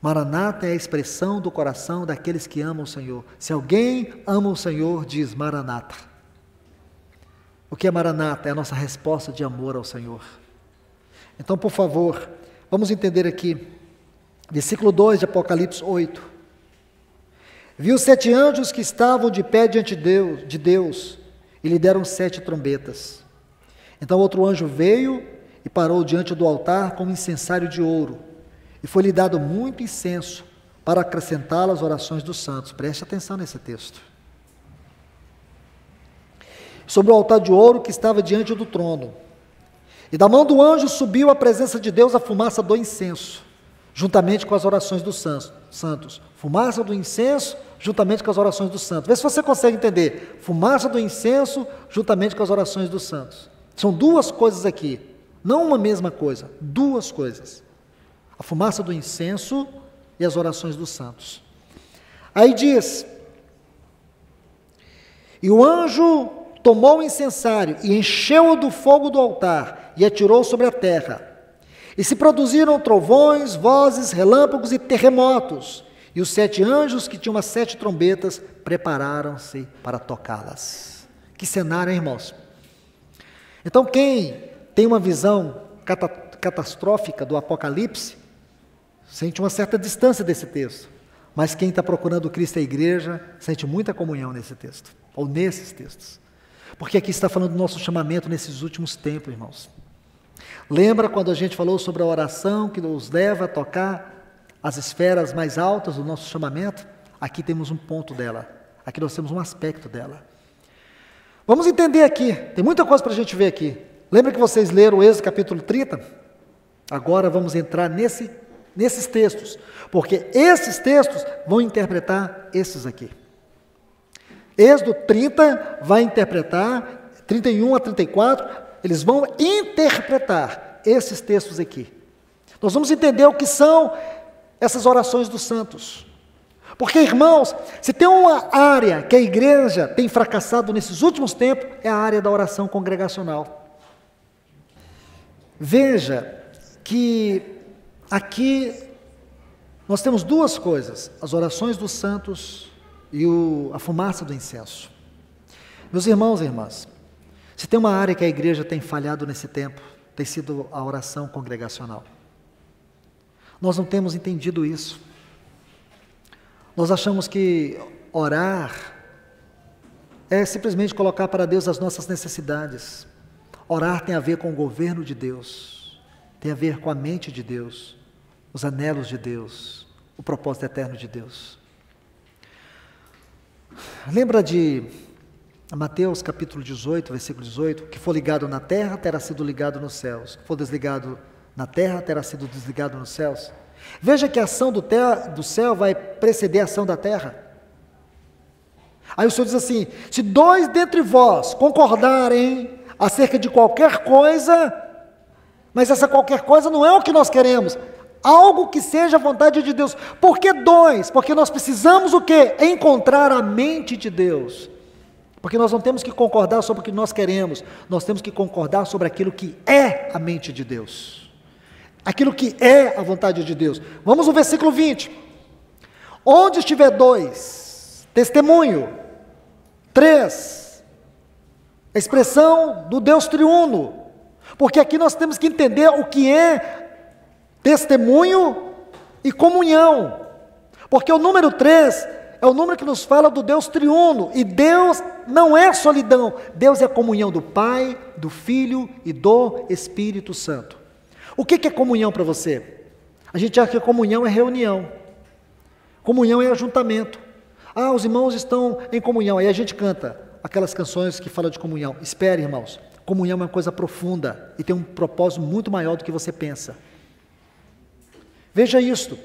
Maranata é a expressão do coração daqueles que amam o Senhor. Se alguém ama o Senhor, diz Maranata. O que é Maranata? É a nossa resposta de amor ao Senhor. Então, por favor, vamos entender aqui, versículo 2 de Apocalipse 8. Viu 7 anjos que estavam de pé diante de Deus, e lhe deram 7 trombetas. Então outro anjo veio e parou diante do altar com um incensário de ouro, e foi-lhe dado muito incenso para acrescentá-lo às orações dos santos. Preste atenção nesse texto. Sobre o altar de ouro que estava diante do trono. E da mão do anjo subiu à presença de Deus a fumaça do incenso, juntamente com as orações dos santos. Fumaça do incenso, juntamente com as orações dos santos. Vê se você consegue entender. Fumaça do incenso, juntamente com as orações dos santos. São duas coisas aqui, não uma mesma coisa, duas coisas. A fumaça do incenso e as orações dos santos. Aí diz: e o anjo tomou o incensário e encheu-o do fogo do altar e atirou sobre a terra. E se produziram trovões, vozes, relâmpagos e terremotos. E os 7 anjos que tinham as 7 trombetas prepararam-se para tocá-las. Que cenário, hein, irmãos? Então quem tem uma visão catastrófica do Apocalipse, sente uma certa distância desse texto. Mas quem está procurando Cristo e a igreja, sente muita comunhão nesse texto, ou nesses textos. Porque aqui está falando do nosso chamamento nesses últimos tempos, irmãos. Lembra quando a gente falou sobre a oração que nos leva a tocar as esferas mais altas do nosso chamamento? Aqui temos um ponto dela, aqui nós temos um aspecto dela. Vamos entender aqui, tem muita coisa para a gente ver aqui. Lembra que vocês leram o Êxodo capítulo 30? Agora vamos entrar nesses textos, porque esses textos vão interpretar esses aqui. Êxodo 30 vai interpretar, 31 a 34, eles vão interpretar esses textos aqui. Nós vamos entender o que são essas orações dos santos. Porque, irmãos, se tem uma área que a igreja tem fracassado nesses últimos tempos, é a área da oração congregacional. Veja que aqui nós temos duas coisas: as orações dos santos e a fumaça do incenso. Meus irmãos e irmãs, se tem uma área que a igreja tem falhado nesse tempo, tem sido a oração congregacional. Nós não temos entendido isso. Nós achamos que orar é simplesmente colocar para Deus as nossas necessidades. Orar tem a ver com o governo de Deus, tem a ver com a mente de Deus, os anelos de Deus, o propósito eterno de Deus. Lembra de Mateus capítulo 18, versículo 18, que for ligado na terra, terá sido ligado nos céus, que for desligado na terra, terá sido desligado nos céus. Veja que a ação do céu vai preceder a ação da terra. Aí o Senhor diz assim: se 2 dentre vós concordarem acerca de qualquer coisa, mas essa qualquer coisa não é o que nós queremos, algo que seja a vontade de Deus. Por que 2? Porque nós precisamos o quê? Encontrar a mente de Deus. Porque nós não temos que concordar sobre o que nós queremos, nós temos que concordar sobre aquilo que é a mente de Deus. aquilo que é a vontade de Deus. Vamos no versículo 20. Onde estiver 2, testemunho. 3, expressão do Deus triuno. Porque aqui nós temos que entender o que é testemunho e comunhão. Porque o número 3 é o número que nos fala do Deus triuno. E Deus não é solidão. Deus é a comunhão do Pai, do Filho e do Espírito Santo. O que é comunhão para você? A gente acha que comunhão é reunião. Comunhão é ajuntamento. Ah, os irmãos estão em comunhão. Aí a gente canta aquelas canções que falam de comunhão. Espere, irmãos. Comunhão é uma coisa profunda e tem um propósito muito maior do que você pensa. Veja isto.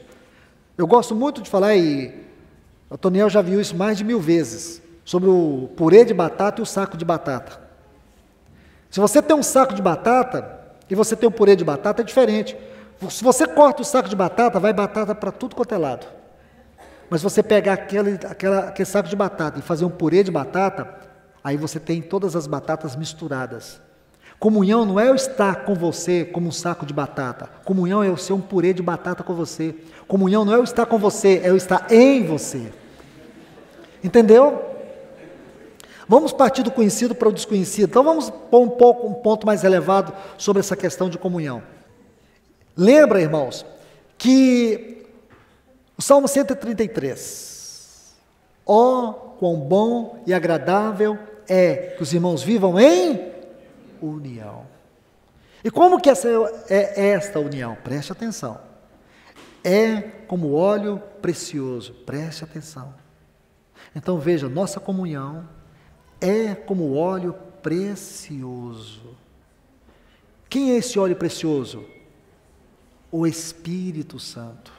Eu gosto muito de falar, e o Toniel já viu isso mais de 1000 vezes, sobre o purê de batata e o saco de batata. Se você tem um saco de batata e você tem um purê de batata, é diferente. Se você corta o saco de batata, vai batata para tudo quanto é lado. Mas se você pegar aquele saco de batata e fazer um purê de batata, aí você tem todas as batatas misturadas. Comunhão não é eu estar com você como um saco de batata. Comunhão é eu ser um purê de batata com você. Comunhão não é eu estar com você, é eu estar em você. Entendeu? Vamos partir do conhecido para o desconhecido. Então vamos pôr um ponto mais elevado sobre essa questão de comunhão. Lembra, irmãos, que o Salmo 133, ó, quão bom e agradável é que os irmãos vivam em união. E como que essa é esta união? Preste atenção. É como óleo precioso, preste atenção. Então veja, nossa comunhão é como óleo precioso. Quem é esse óleo precioso? O Espírito Santo.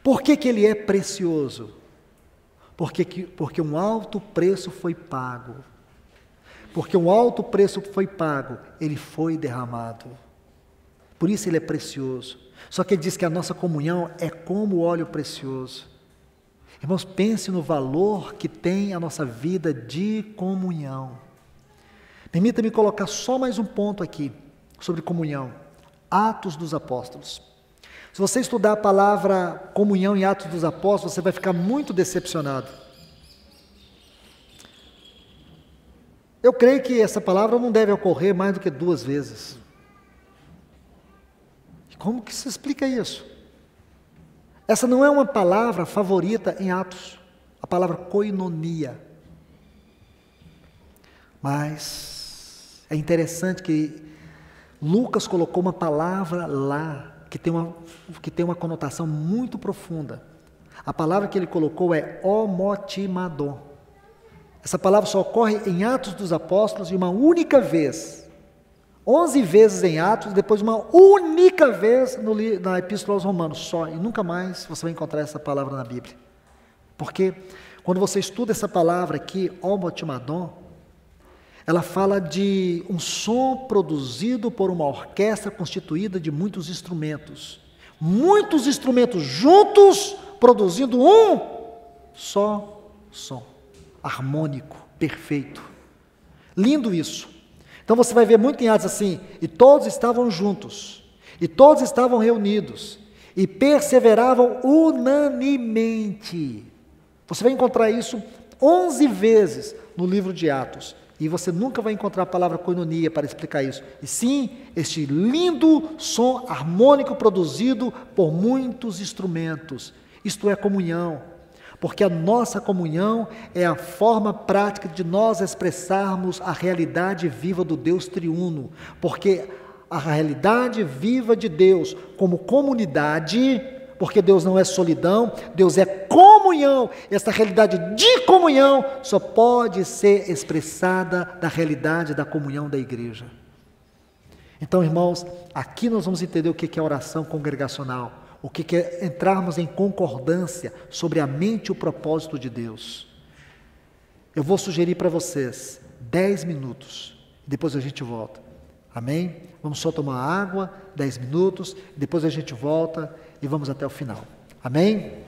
Por que ele é precioso? Porque um alto preço foi pago. Porque um alto preço foi pago, ele foi derramado. Por isso ele é precioso. Só que ele diz que a nossa comunhão é como óleo precioso. Irmãos, pense no valor que tem a nossa vida de comunhão. Permita-me colocar só mais um ponto aqui sobre comunhão. Atos dos Apóstolos. Se você estudar a palavra comunhão em Atos dos Apóstolos, você vai ficar muito decepcionado. Eu creio que essa palavra não deve ocorrer mais do que 2 vezes. Como que se explica isso? Essa não é uma palavra favorita em Atos, a palavra koinonia. Mas é interessante que Lucas colocou uma palavra lá, que tem uma conotação muito profunda. A palavra que ele colocou é homotimadon. Essa palavra só ocorre em Atos dos Apóstolos de uma única vez. 11 vezes em Atos, depois uma única vez na Epístola aos Romanos, só. E nunca mais você vai encontrar essa palavra na Bíblia. Porque quando você estuda essa palavra aqui, homotimadon, ela fala de um som produzido por uma orquestra constituída de muitos instrumentos. Muitos instrumentos juntos, produzindo um só som. Harmônico, perfeito. Lindo isso. Então você vai ver muito em Atos assim, e todos estavam juntos, e todos estavam reunidos, e perseveravam unanimemente. Você vai encontrar isso 11 vezes no livro de Atos, e você nunca vai encontrar a palavra koinonia para explicar isso. E sim, este lindo som harmônico produzido por muitos instrumentos. Isto é comunhão. Porque a nossa comunhão é a forma prática de nós expressarmos a realidade viva do Deus triuno. Porque a realidade viva de Deus como comunidade, porque Deus não é solidão, Deus é comunhão. Essa realidade de comunhão só pode ser expressada na realidade da comunhão da igreja. Então, irmãos, aqui nós vamos entender o que é oração congregacional. O que é entrarmos em concordância sobre a mente e o propósito de Deus. Eu vou sugerir para vocês 10 minutos, depois a gente volta. Amém? Vamos só tomar água, 10 minutos, depois a gente volta e vamos até o final. Amém?